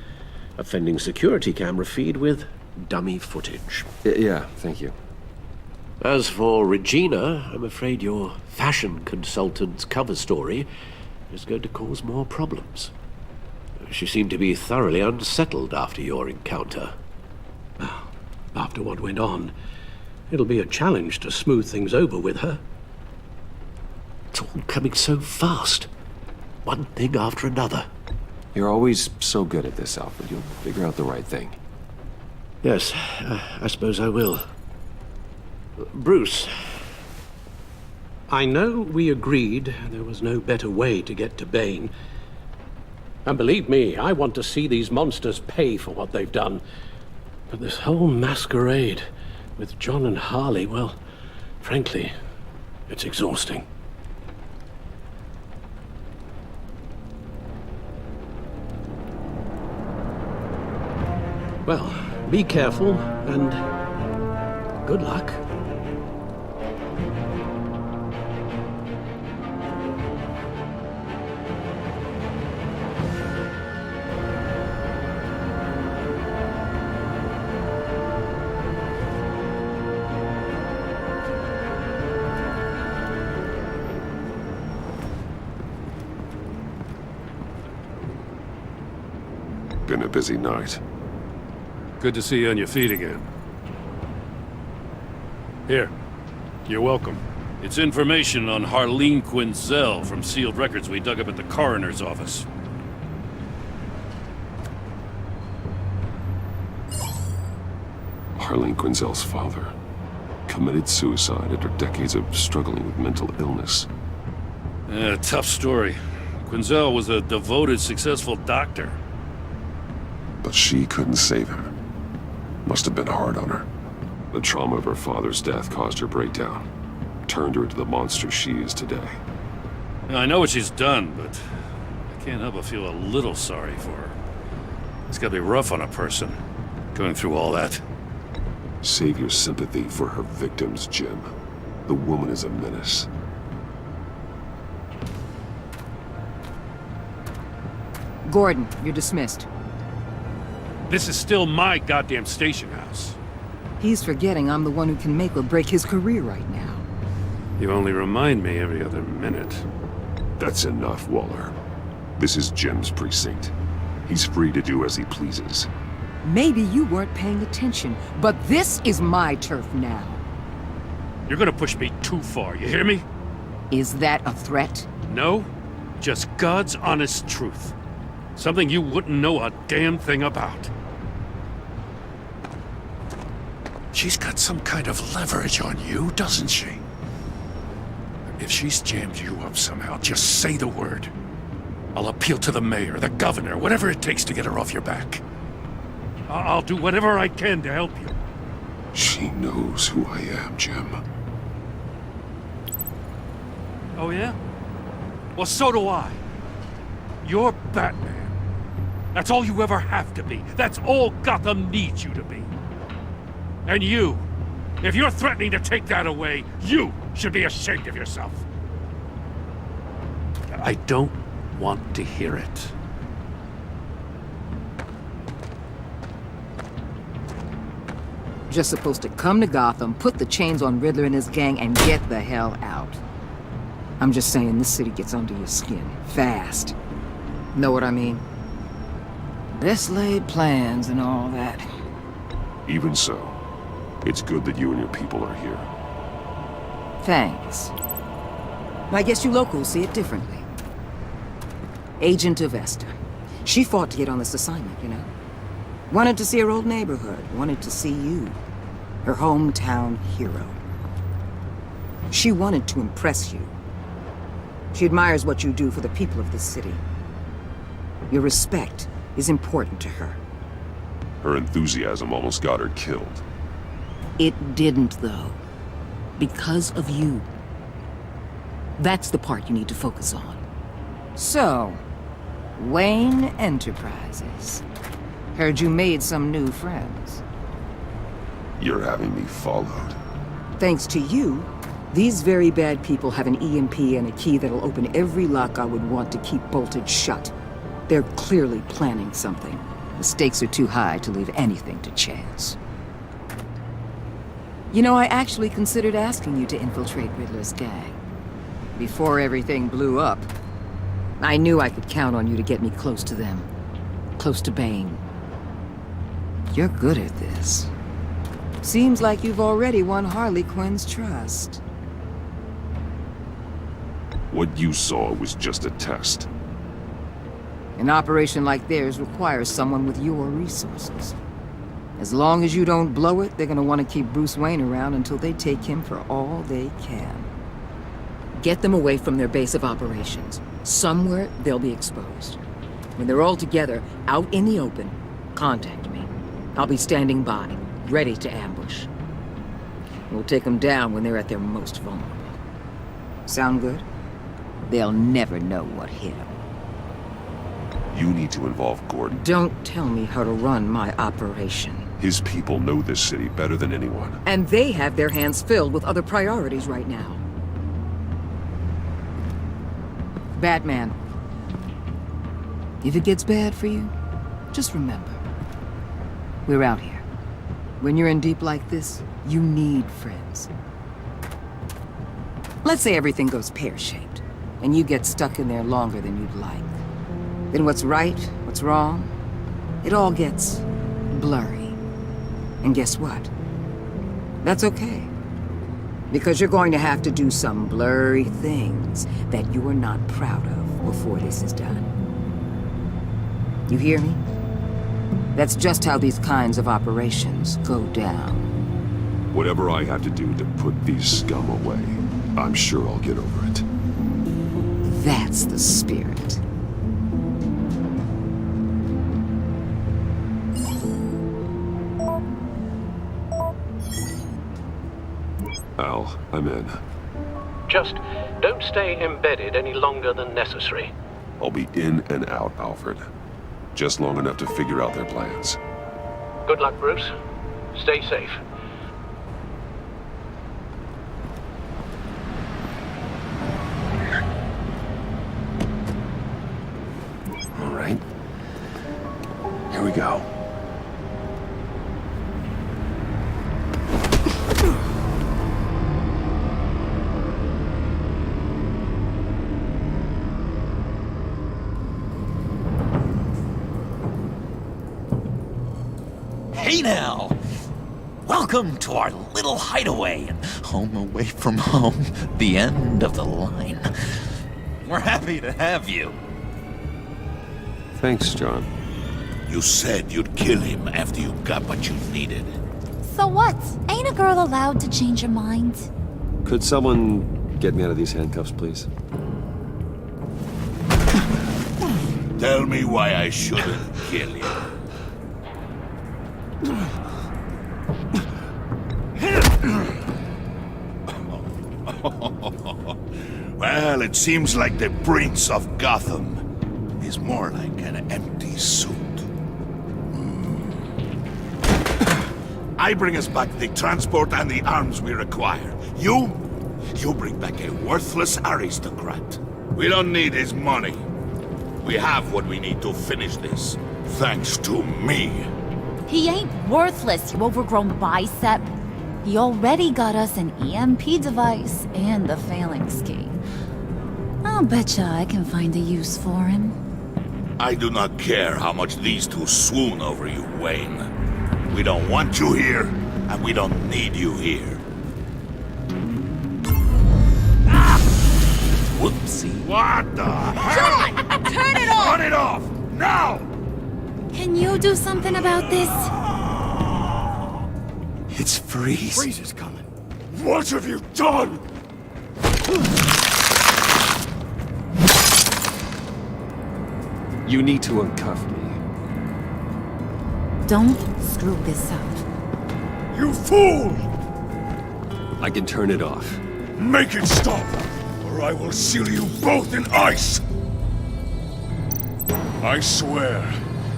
S: offending security camera feed with dummy footage.
A: Yeah, thank you.
S: As for Regina, I'm afraid your fashion consultant's cover story is going to cause more problems. She seemed to be thoroughly unsettled after your encounter. After what went on, it'll be a challenge to smooth things over with her. It's all coming so fast. One thing after another.
A: You're always so good at this, Alfred. You'll figure out the right thing.
S: Yes, I suppose I will. Bruce, I know we agreed there was no better way to get to Bane. And believe me, I want to see these monsters pay for what they've done. But this whole masquerade with John and Harley, well, frankly, it's exhausting. Well, be careful and good luck.
C: Been a busy night.
D: Good to see you on your feet again. Here, you're welcome. It's information on Harleen Quinzel from sealed records we dug up at the coroner's office.
C: Harleen Quinzel's father committed suicide after decades of struggling with mental illness.
D: Yeah, tough story. Quinzel was a devoted, successful doctor.
C: But she couldn't save him. Must have been hard on her. The trauma of her father's death caused her breakdown. Turned her into the monster she is today.
D: I know what she's done, but I can't help but feel a little sorry for her. It's gotta be rough on a person, going through all that.
C: Save your sympathy for her victims, Jim. The woman is a menace.
B: Gordon, you're dismissed.
D: This is still my goddamn station house.
B: He's forgetting I'm the one who can make or break his career right now.
D: You only remind me every other minute.
C: That's enough, Waller. This is Jim's precinct. He's free to do as he pleases.
B: Maybe you weren't paying attention, but this is my turf now.
D: You're gonna push me too far, you hear me?
B: Is that a threat?
D: No, just God's honest truth. Something you wouldn't know a damn thing about.
J: She's got some kind of leverage on you, doesn't she?
D: If she's jammed you up somehow, just say the word. I'll appeal to the mayor, the governor, whatever it takes to get her off your back. I'll do whatever I can to help you.
C: She knows who I am, Jim.
D: Oh yeah? Well, so do I. You're Batman. That's all you ever have to be. That's all Gotham needs you to be. And you, if you're threatening to take that away, you should be ashamed of yourself. I don't want to hear it.
B: Just supposed to come to Gotham, put the chains on Riddler and his gang, and get the hell out. I'm just saying, this city gets under your skin. Fast. Know what I mean? Best laid plans and all that.
C: Even so, it's good that you and your people are here.
B: Thanks. I guess you locals see it differently. Agent Avesta. She fought to get on this assignment, you know? Wanted to see her old neighborhood. Wanted to see you. Her hometown hero. She wanted to impress you. She admires what you do for the people of this city. Your respect is important to her.
C: Her enthusiasm almost got her killed.
B: It didn't, though. Because of you. That's the part you need to focus on. So, Wayne Enterprises. Heard you made some new friends.
C: You're having me followed.
B: Thanks to you, these very bad people have an EMP and a key that'll open every lock I would want to keep bolted shut. They're clearly planning something. The stakes are too high to leave anything to chance. You know, I actually considered asking you to infiltrate Riddler's gang. Before everything blew up, I knew I could count on you to get me close to them. Close to Bane. You're good at this. Seems like you've already won Harley Quinn's trust.
C: What you saw was just a test.
B: An operation like theirs requires someone with your resources. As long as you don't blow it, they're gonna want to keep Bruce Wayne around until they take him for all they can. Get them away from their base of operations. Somewhere they'll be exposed. When they're all together, out in the open, contact me. I'll be standing by, ready to ambush. We'll take them down when they're at their most vulnerable. Sound good? They'll never know what hit them.
C: You need to involve Gordon.
B: Don't tell me how to run my operation.
C: His people know this city better than anyone.
B: And they have their hands filled with other priorities right now. Batman. If it gets bad for you, just remember. We're out here. When you're in deep like this, you need friends. Let's say everything goes pear-shaped, and you get stuck in there longer than you'd like. Then what's right, what's wrong, it all gets blurry. And guess what? That's okay. Because you're going to have to do some blurry things that you're not proud of before this is done. You hear me? That's just how these kinds of operations go down.
C: Whatever I have to do to put these scum away, I'm sure I'll get over it.
B: That's the spirit.
C: Al, I'm in.
S: Just don't stay embedded any longer than necessary.
C: I'll be in and out, Alfred. Just long enough to figure out their plans.
S: Good luck, Bruce. Stay safe.
C: All right. Here we go.
Q: Hey now! Welcome to our little hideaway.
M: Home away from home, the end of the line.
Q: We're happy to have you.
C: Thanks, John.
J: You said you'd kill him after you got what you needed.
O: So what? Ain't a girl allowed to change her mind?
A: Could someone get me out of these handcuffs, please?
J: Tell me why I shouldn't kill you. Well, it seems like the Prince of Gotham is more like an empty suit. I bring us back the transport and the arms we require. You bring back a worthless aristocrat. We don't need his money. We have what we need to finish this, thanks to me.
O: He ain't worthless, you overgrown bicep. He already got us an EMP device and the phalanx key. I'll betcha I can find a use for him.
J: I do not care how much these two swoon over you, Wayne. We don't want you here, and we don't need you here.
M: Whoopsie.
J: What the
O: John! Turn it off!
J: Turn it off! Now!
O: Can you do something about this?
M: It's Freeze.
I: Freeze is coming.
J: What have you done?
A: You need to uncuff me.
O: Don't screw this up.
J: You fool!
A: I can turn it off.
G: Make it stop, or I will seal you both in ice! I swear,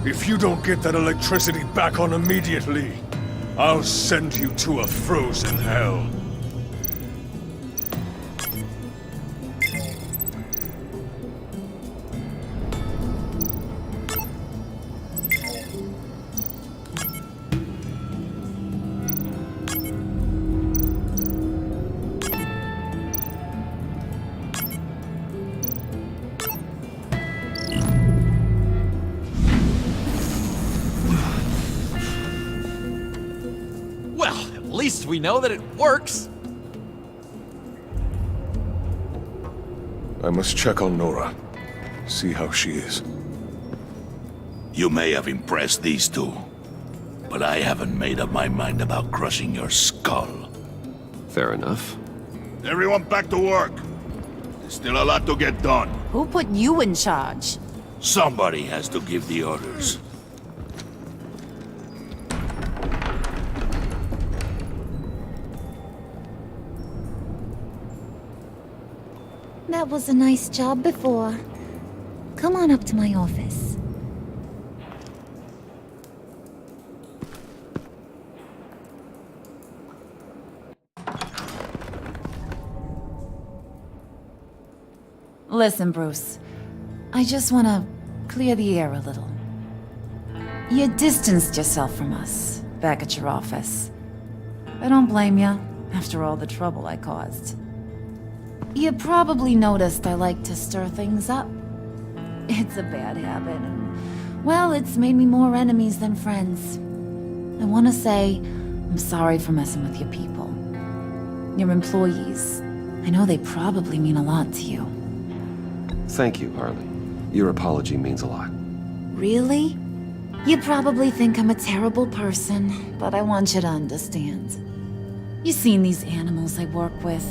G: if you don't get that electricity back on immediately, I'll send you to a frozen hell.
Q: At least we know that it works.
G: I must check on Nora. See how she is.
J: You may have impressed these two, but I haven't made up my mind about crushing your skull.
A: Fair enough.
J: Everyone back to work. There's still a lot to get done.
R: Who put you in charge?
J: Somebody has to give the orders.
O: That was a nice job before. Come on up to my office.
R: Listen, Bruce. I just want to clear the air a little. You distanced yourself from us back at your office. I don't blame you, after all the trouble I caused. You probably noticed I like to stir things up. It's a bad habit, and, well, it's made me more enemies than friends. I want to say I'm sorry for messing with your people. Your employees. I know they probably mean a lot to you.
A: Thank you, Harley. Your apology means a lot.
R: Really? You probably think I'm a terrible person, but I want you to understand. You've seen these animals I work with.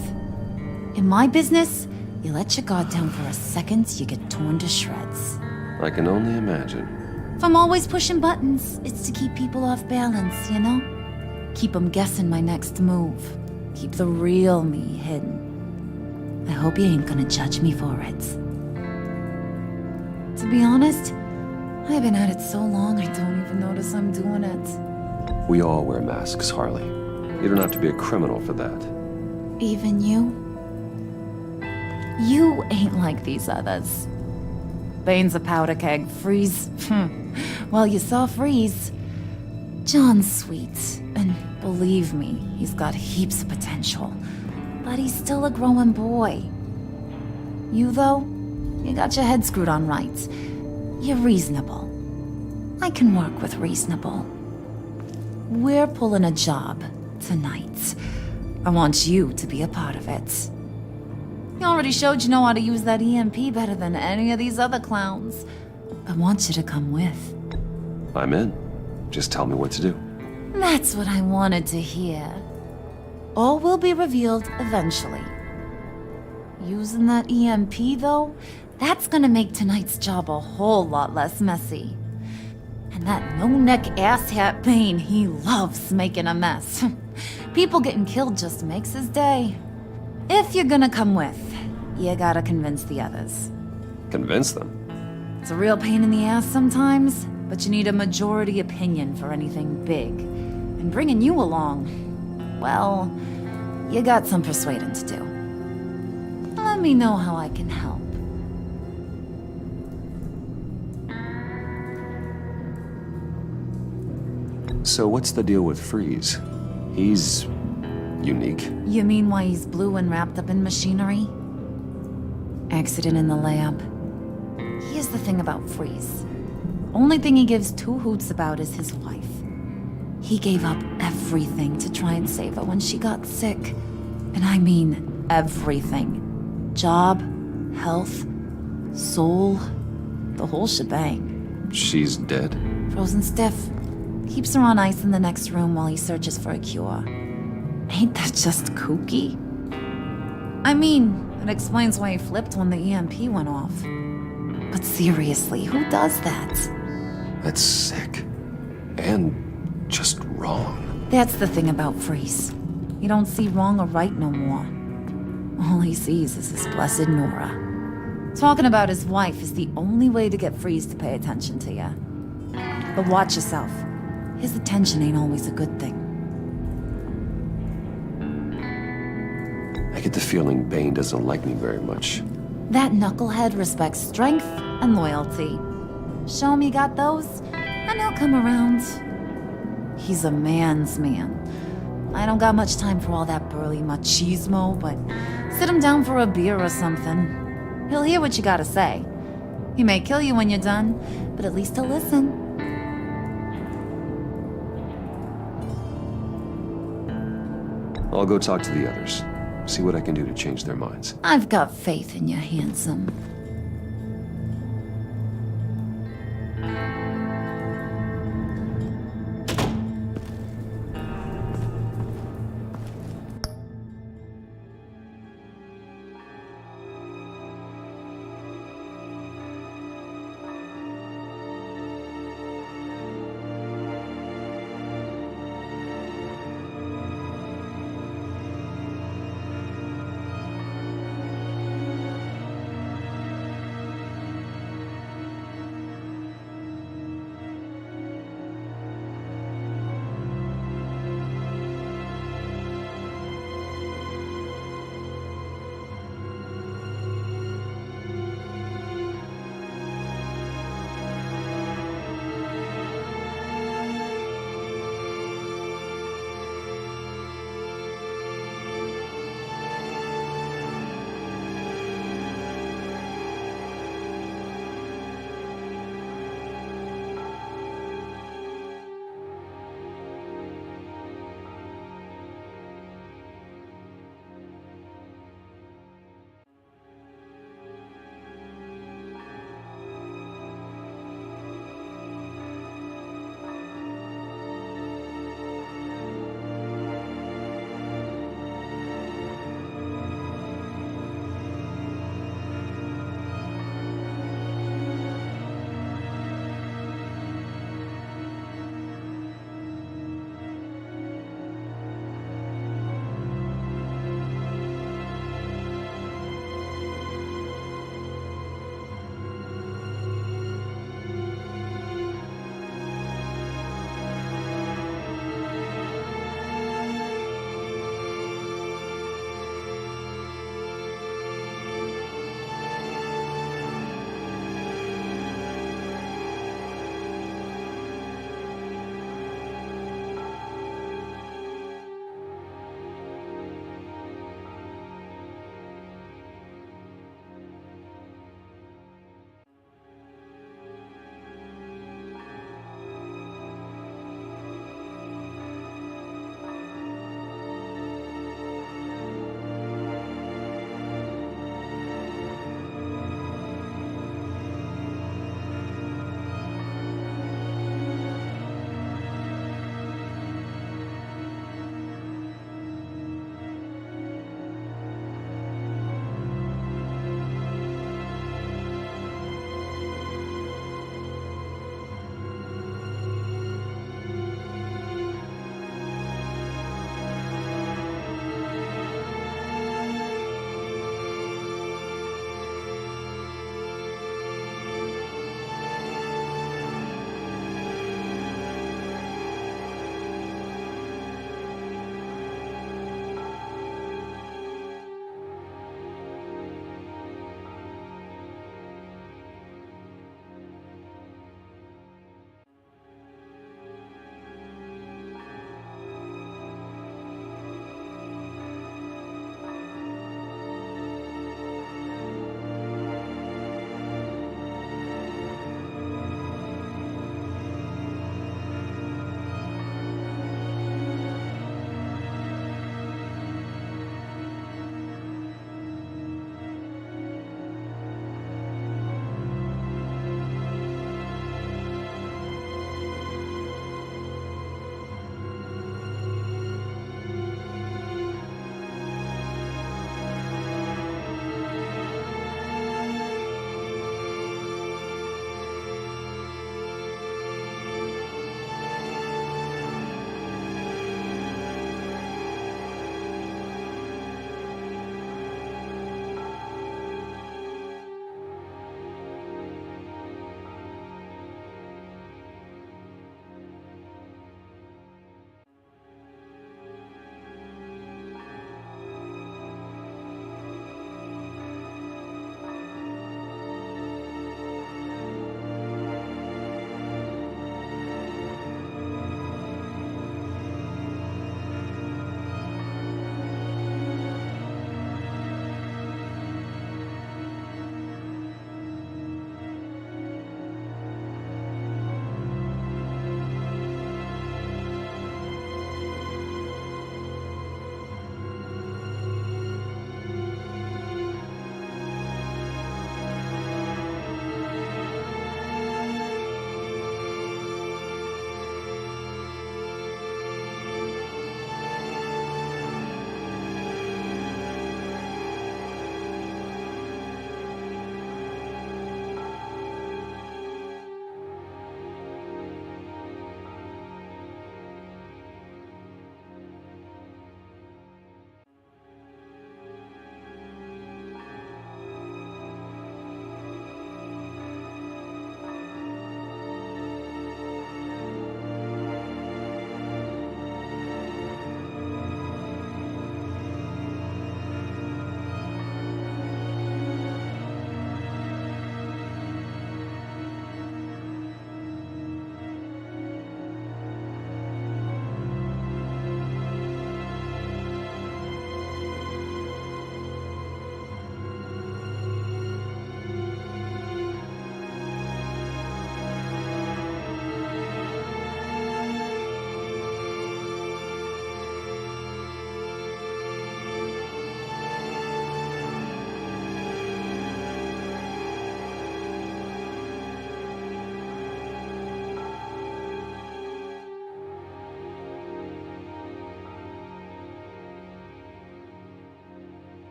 R: In my business, you let your guard down for a second, you get torn to shreds.
A: I can only imagine.
R: If I'm always pushing buttons, it's to keep people off balance, you know? Keep them guessing my next move. Keep the real me hidden. I hope you ain't gonna judge me for it. To be honest, I've been at it so long I don't even notice I'm doing it.
A: We all wear masks, Harley. You don't have to be a criminal for that.
R: Even you? You ain't like these others. Bane's a powder keg. Freeze. Well, you saw Freeze. John's sweet, and believe me, he's got heaps of potential. But he's still a growing boy. You, though, you got your head screwed on right. You're reasonable. I can work with reasonable. We're pulling a job tonight. I want you to be a part of it. You already showed you know how to use that EMP better than any of these other clowns. I want you to come with.
A: I'm in. Just tell me what to do.
R: That's what I wanted to hear. All will be revealed eventually. Using that EMP, though, that's gonna make tonight's job a whole lot less messy. And that no-neck asshat Bane, he loves making a mess. People getting killed just makes his day. If you're gonna come with, you gotta convince the others.
A: Convince them?
R: It's a real pain in the ass sometimes, but you need a majority opinion for anything big. And bringing you along, well, you got some persuading to do. Let me know how I can help.
A: So what's the deal with Freeze? He's unique.
R: You mean why he's blue and wrapped up in machinery? Accident in the lab. Here's the thing about Freeze. Only thing he gives two hoots about is his wife. He gave up everything to try and save her when she got sick. And I mean everything. Job, health, soul, the whole shebang.
A: She's dead?
R: Frozen stiff. Keeps her on ice in the next room while he searches for a cure. Ain't that just kooky? I mean, it explains why he flipped when the EMP went off. But seriously, who does that?
A: That's sick. And just wrong.
R: That's the thing about Freeze. He don't see wrong or right no more. All he sees is his blessed Nora. Talking about his wife is the only way to get Freeze to pay attention to you. But watch yourself. His attention ain't always a good thing.
A: I get the feeling Bane doesn't like me very much.
R: That knucklehead respects strength and loyalty. Show him you got those, and he'll come around. He's a man's man. I don't got much time for all that burly machismo, but sit him down for a beer or something. He'll hear what you gotta say. He may kill you when you're done, but at least he'll listen.
A: I'll go talk to the others. See what I can do to change their minds.
R: I've got faith in you, handsome.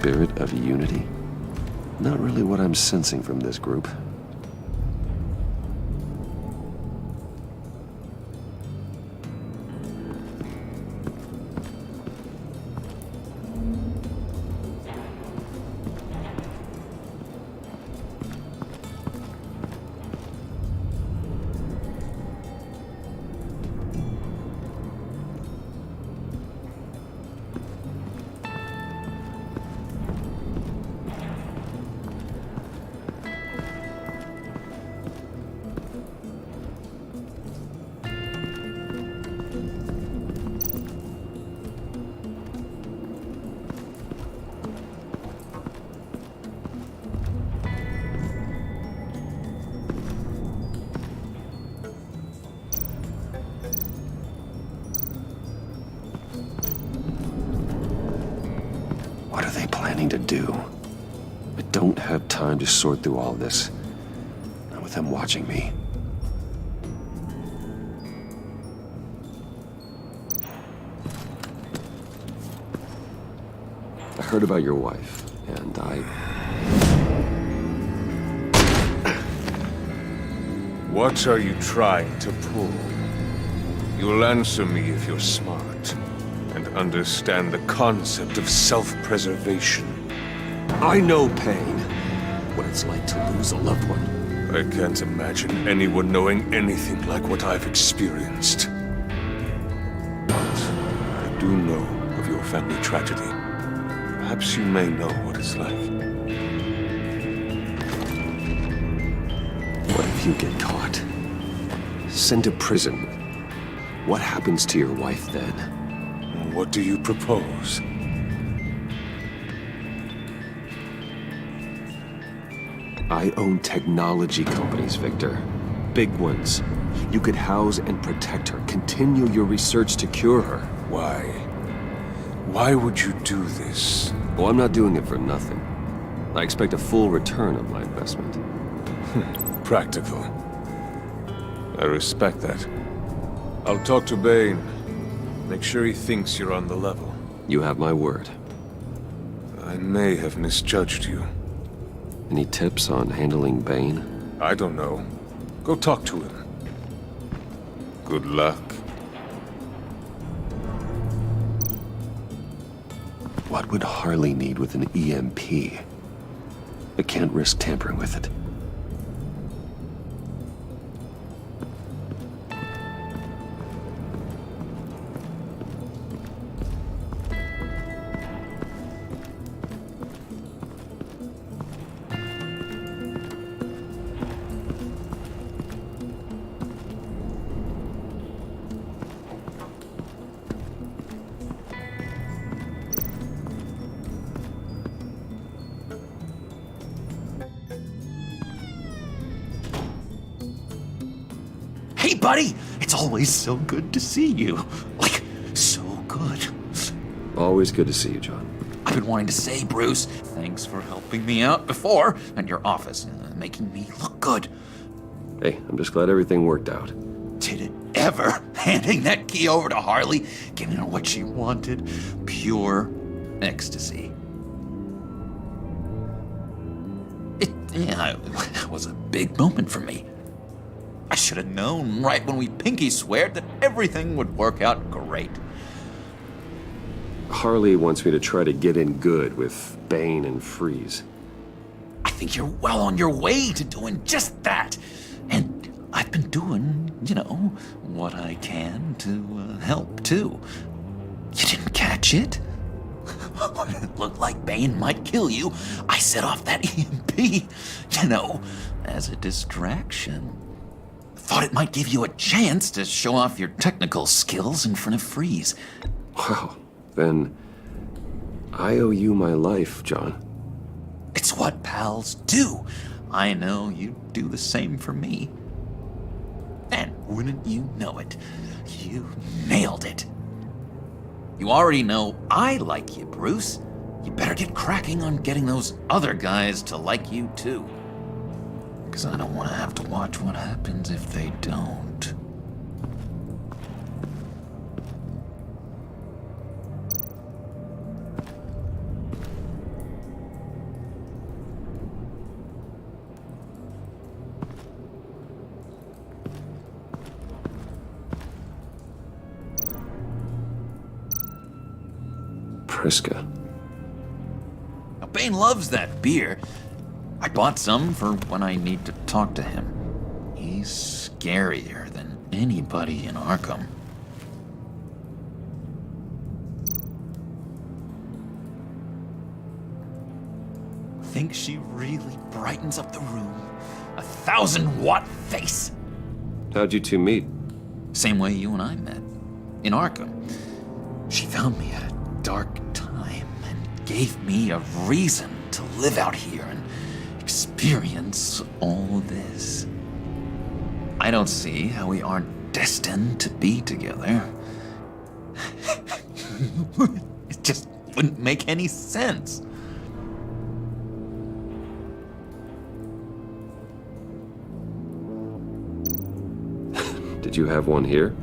A: spirit of unity? Not really what I'm sensing from this group. What are they planning to do? I don't have time to sort through all this. Not with them watching me. I heard about your wife, and
T: What are you trying to pull? You'll answer me if you're smart and understand the concept of self-preservation.
A: I know pain. What it's like to lose a loved one.
T: I can't imagine anyone knowing anything like what I've experienced. But I do know of your family tragedy. Perhaps you may know what it's like.
A: What if you get caught? Sent to prison. What happens to your wife then?
T: What do you propose?
A: I own technology companies, Victor. Big ones. You could house and protect her, continue your research to cure her.
T: Why? Why would you do this?
A: Well, I'm not doing it for nothing. I expect a full return on my investment.
T: Practical. I respect that. I'll talk to Bane. Make sure he thinks you're on the level.
A: You have my word.
T: I may have misjudged you.
A: Any tips on handling Bane?
T: I don't know. Go talk to him. Good luck.
A: What would Harley need with an EMP? I can't risk tampering with it.
M: Hey, buddy! It's always so good to see you. Like, so good.
A: Always good to see you, John.
M: I've been wanting to say, Bruce, thanks for helping me out before at your office, making me look good.
A: Hey, I'm just glad everything worked out.
M: Did it ever? Handing that key over to Harley, giving her what she wanted. Pure ecstasy. It was a big moment for me. I should have known right when we pinky sweared that everything would work out great.
A: Harley wants me to try to get in good with Bane and Freeze.
M: I think you're well on your way to doing just that. And I've been doing, what I can to help, too. You didn't catch it? When it looked like Bane might kill you, I set off that EMP, as a distraction. Thought it might give you a chance to show off your technical skills in front of Freeze.
A: Wow, then I owe you my life, John.
M: It's what pals do. I know you'd do the same for me. And wouldn't you know it, you nailed it. You already know I like you, Bruce. You better get cracking on getting those other guys to like you, too. Because I don't want to have to watch what happens if they don't.
A: Priska.
M: Now, Bane loves that beer. I bought some for when I need to talk to him. He's scarier than anybody in Arkham. Think she really brightens up the room? 1,000-watt face!
A: How'd you two meet?
M: Same way you and I met. In Arkham. She found me at a dark time and gave me a reason to live out here and experience all this. I don't see how we aren't destined to be together. It just wouldn't make any sense.
A: Did you have one here?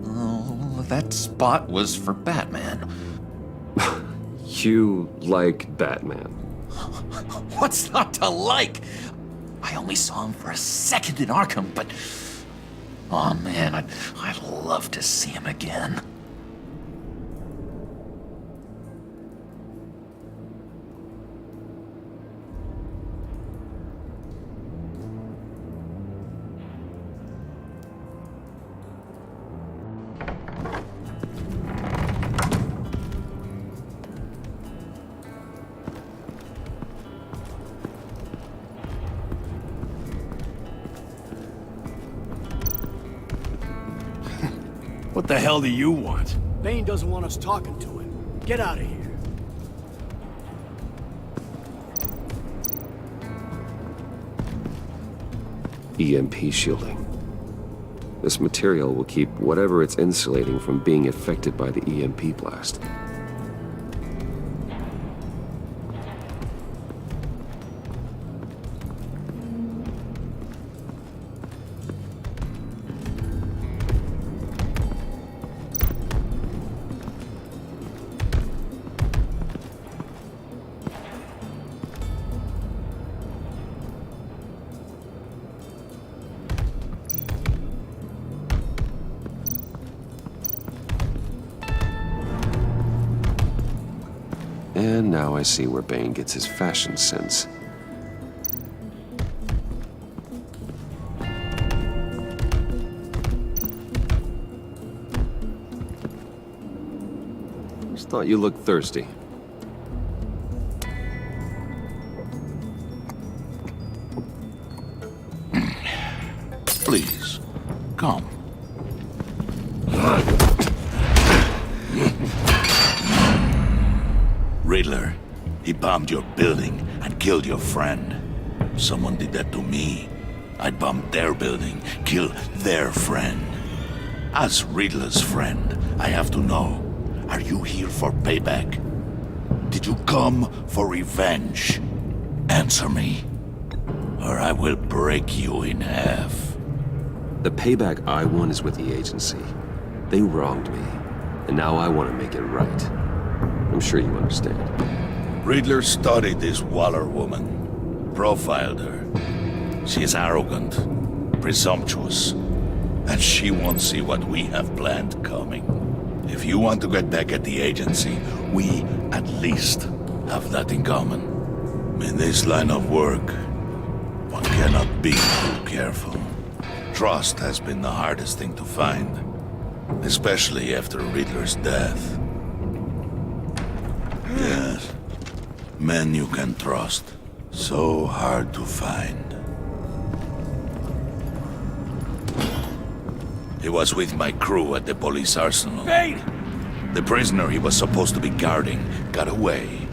M: Oh, that spot was for Batman.
A: You like Batman?
M: What's not to like? I only saw him for a second in Arkham, but... oh man, I'd love to see him again.
G: What the hell do you want?
I: Bane doesn't want us talking to him. Get out of here.
A: EMP shielding. This material will keep whatever it's insulating from being affected by the EMP blast. And now I see where Bane gets his fashion sense. Just thought you looked thirsty.
J: Please, come. Riddler, he bombed your building and killed your friend. Someone did that to me. I'd bomb their building, kill their friend. As Riddler's friend, I have to know, are you here for payback? Did you come for revenge? Answer me, or I will break you in half.
A: The payback I want is with the agency. They wronged me, and now I want to make it right. I'm sure you understand.
J: Riddler studied this Waller woman, profiled her. She is arrogant, presumptuous, and she won't see what we have planned coming. If you want to get back at the agency, we at least have that in common. In this line of work, one cannot be too careful. Trust has been the hardest thing to find, especially after Riddler's death. Yes. Men you can trust. So hard to find. He was with my crew at the police arsenal.
G: Bane!
J: The prisoner he was supposed to be guarding got away.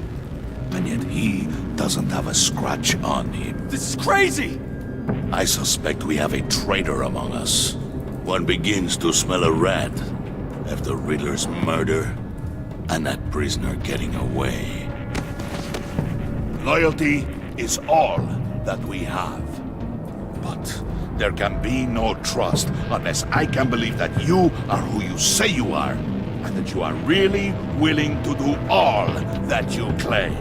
J: And yet he doesn't have a scratch on him.
G: This is crazy!
J: I suspect we have a traitor among us. One begins to smell a rat after Riddler's murder and that prisoner getting away. Loyalty is all that we have. But there can be no trust unless I can believe that you are who you say you are, and that you are really willing to do all that you claim.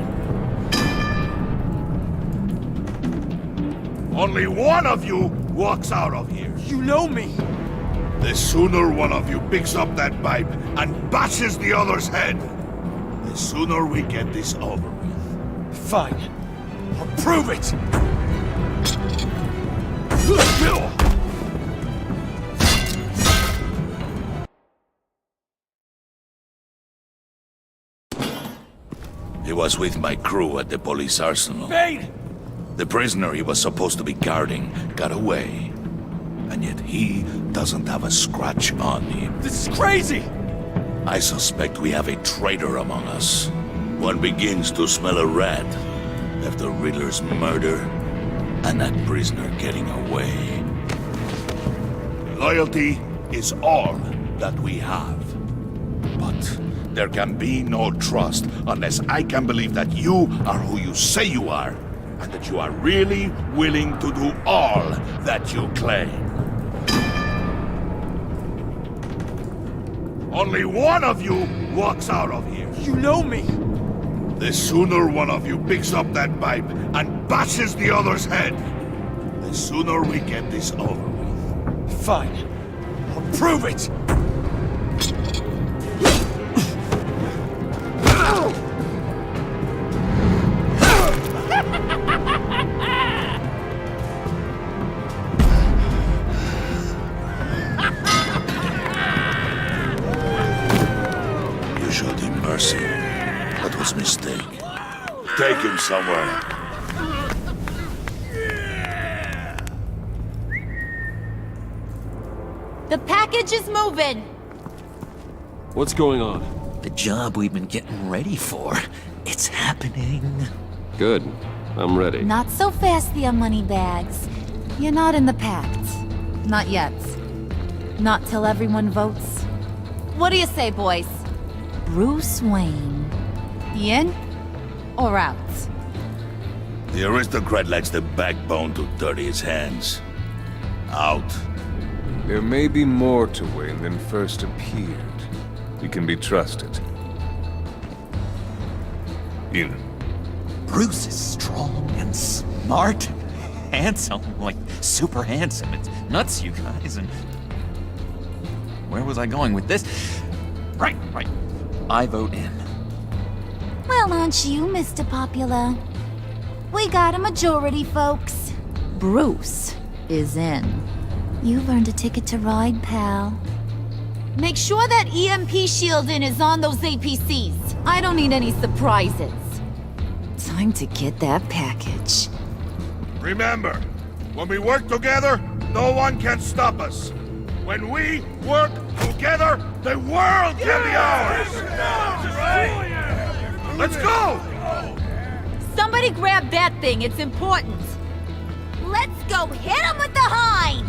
J: Only one of you walks out of here.
G: You know me!
J: The sooner one of you picks up that pipe and bashes the other's head, the The sooner we get this over with.
H: Fine. I'll prove it!
J: He was with my crew at the police arsenal.
H: Bane!
J: The prisoner he was supposed to be guarding got away. And yet he doesn't have a scratch on him.
H: This is crazy!
J: I suspect we have a traitor among us. One begins to smell a rat after Riddler's murder and that prisoner getting away. Loyalty is all that we have. But there can be no trust unless I can believe that you are who you say you are, and that you are really willing to do all that you claim. Only one of you walks out of here.
H: You know me!
J: The sooner one of you picks up that pipe and bashes the other's head, the sooner we get this over with.
H: Fine. I'll prove it!
J: You showed him mercy. That was a mistake. Take him somewhere.
O: The package is moving!
A: What's going on?
M: The job we've been getting ready for. It's happening.
A: Good. I'm ready.
O: Not so fast, the Moneybags. You're not in the Pact. Not yet. Not till everyone votes. What do you say, boys? Bruce Wayne. In or out?
J: The aristocrat lacks the backbone to dirty his hands. Out.
T: There may be more to Wayne than first appeared. He can be trusted. In.
M: Bruce is strong and smart and handsome, like super handsome. It's nuts, you guys, and... Where was I going with this? Right. I vote in.
O: Well, aren't you, Mr. Popular? We got a majority, folks. Bruce is in. You've earned a ticket to ride, pal. Make sure that EMP shielding is on those APCs. I don't need any surprises. Time to get that package.
J: Remember, when we work together, no one can stop us. When we work together, the world can be ours! Let's go!
O: Somebody grab that thing, it's important. Let's go hit him with the hind!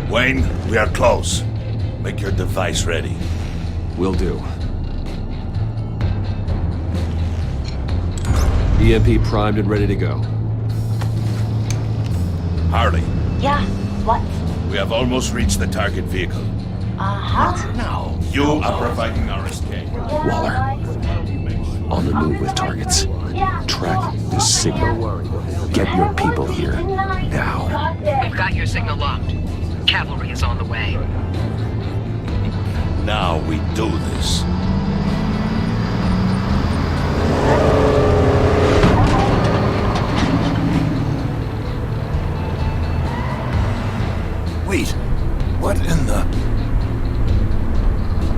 J: Wayne, we are close. Make your device ready.
A: Will do. EMP primed and ready to go.
J: Harley,
U: Yeah, what?
J: we have almost reached the target vehicle.
U: Uh-huh.
J: Now, you are providing our escape.
A: Waller. On the move with targets. Track the signal. Get your people here. Now.
B: We've got your signal locked. Cavalry is on the way.
J: Now we do this.
M: Wait, what in the...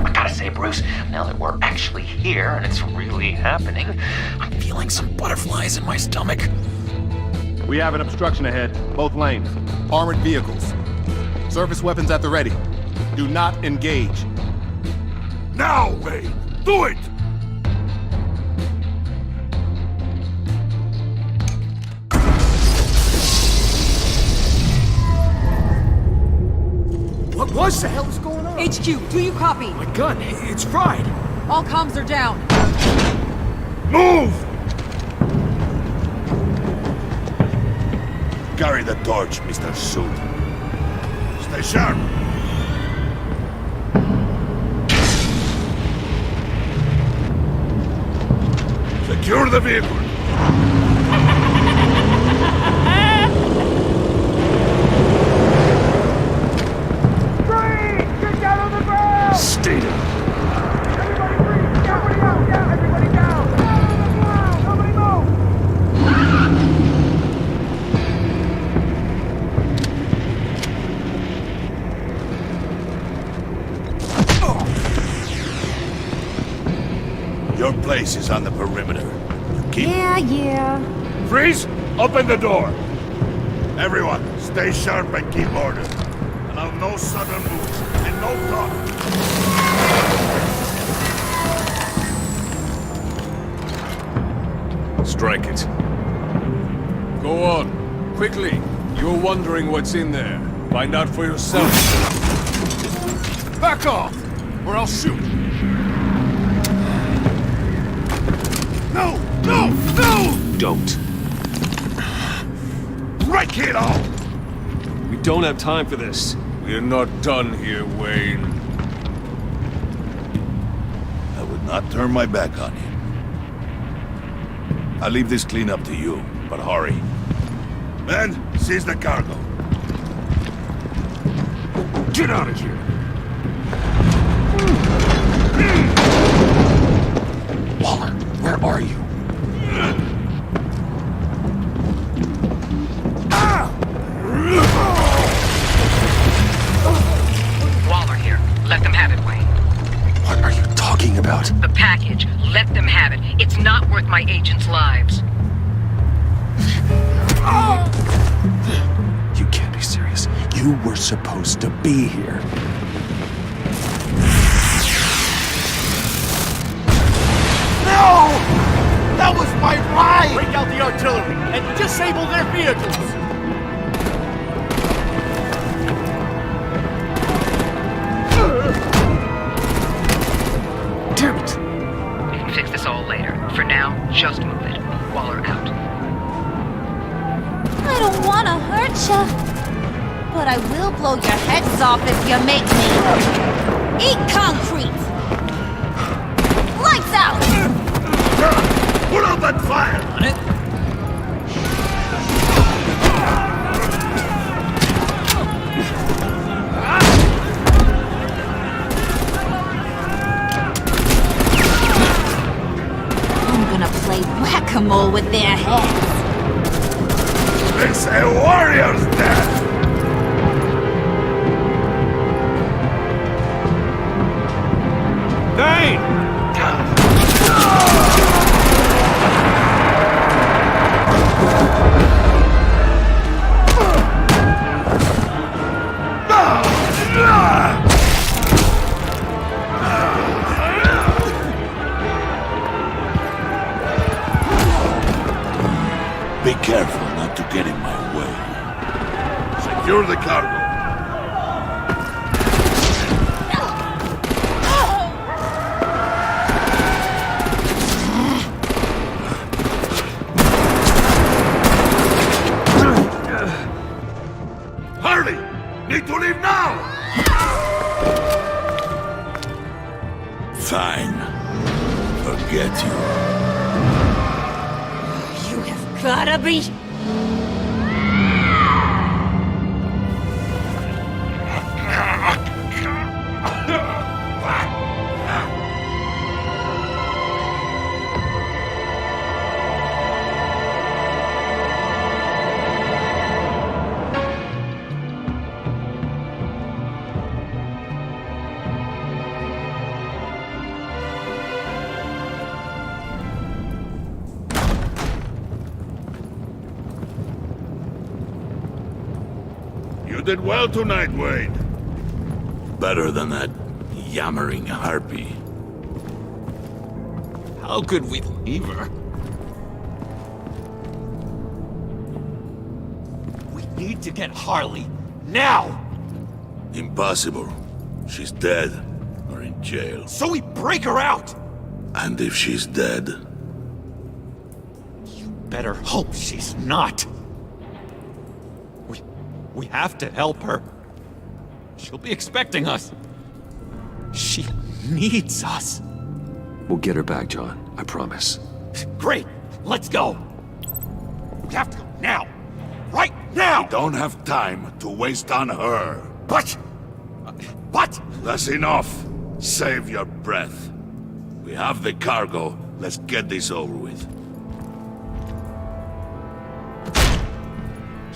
V: I gotta say, Bruce, now that we're actually here and it's really happening,
M: I'm feeling some butterflies in my stomach.
W: We have an obstruction ahead, both lanes. Armored vehicles. Surface weapons at the ready. Do not engage.
J: Now, Wayne! Do it!
I: What the hell is going on?
B: HQ, do you copy?
I: My gun, it's fried.
B: All comms are down.
J: Move! carry the torch, Mr. Suit. Stay sharp. Secure the vehicle.
G: Get down on the ground!
A: Stay down.
G: Everybody breathe! Everybody out! Yeah, everybody down! Down on the ground! Nobody move!
J: Your place is on the perimeter. You keep...
O: Yeah.
J: Freeze! Open the door! Everyone, stay sharp and keep order. Allow no sudden moves and no talk.
T: Strike it. Go on. Quickly. You're wondering what's in there. Find out for yourself.
I: Back off, or I'll shoot. No! No! No!
A: Don't.
J: Break it all!
A: We don't have time for this.
T: We're not done here, Wayne.
J: I would not turn my back on you. I'll leave this clean up to you, but hurry. Men, seize the cargo.
A: Get out of here! Waller, where are you?
B: Waller here. Let them have it, Wayne.
A: What are you talking about?
B: The package. Let them have it. It's not worth my agents' lives.
A: You can't be serious. You were supposed to be here.
G: No! That was my ride! Break out the artillery and disable their vehicles!
B: Damn it! We can fix this all later. For now, just move it. Waller out.
O: I don't want to hurt ya, but I will blow your heads off if you make me. Eat concrete! Lights out!
J: Put out that fire!
Q: On it.
O: I'm gonna play whack-a-mole with their heads.
J: It's a warrior's death!
T: Dane!
J: Be careful not to get in my way. Secure the cargo. Hurry! Need to leave now! Fine. Forget you.
O: You have gotta be...
J: You did well tonight, Wade. Better than that yammering harpy.
Q: How could we leave her? We need to get Harley. Now!
J: Impossible. She's dead. Or in jail.
Q: So we break her out!
J: And if she's dead...
Q: Better hope she's not. We have to help her. She'll be expecting us. She needs us.
A: We'll get her back, John. I promise.
Q: Great. Let's go. We have to go now. Right now!
J: We don't have time to waste on her.
Q: But... What?
J: That's enough. Save your breath. We have the cargo. Let's get this over with.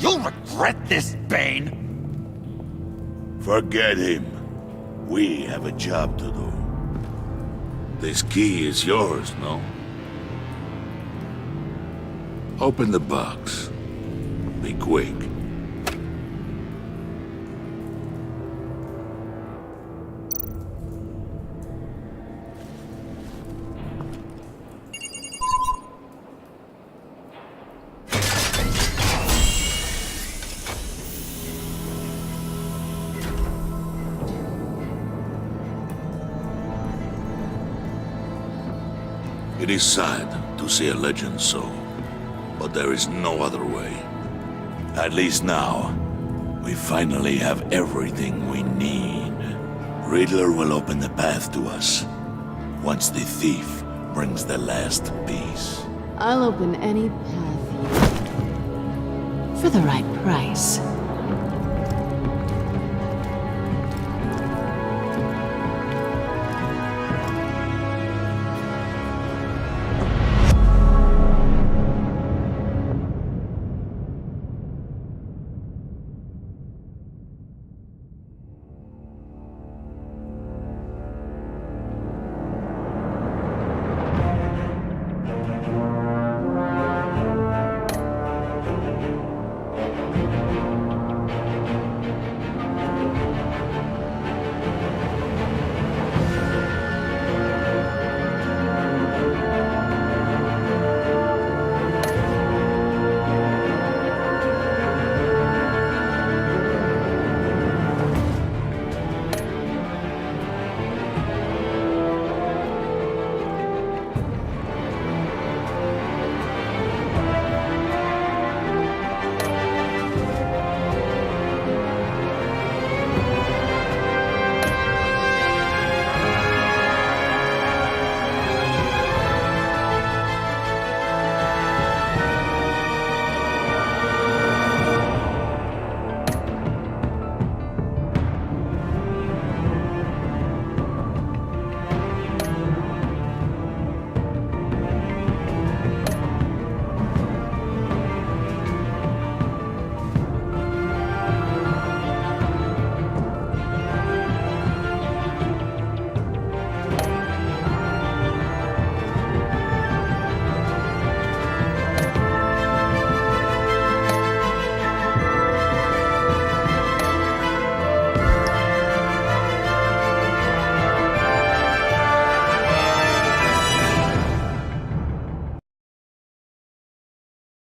Q: You'll regret this, Bane!
J: Forget him. We have a job to do. This key is yours, no? Open the box. Be quick. It is sad to see a legend so, but there is no other way. At least now, we finally have everything we need. Riddler will open the path to us, once the thief brings the last piece.
F: I'll open any path you... for the right price.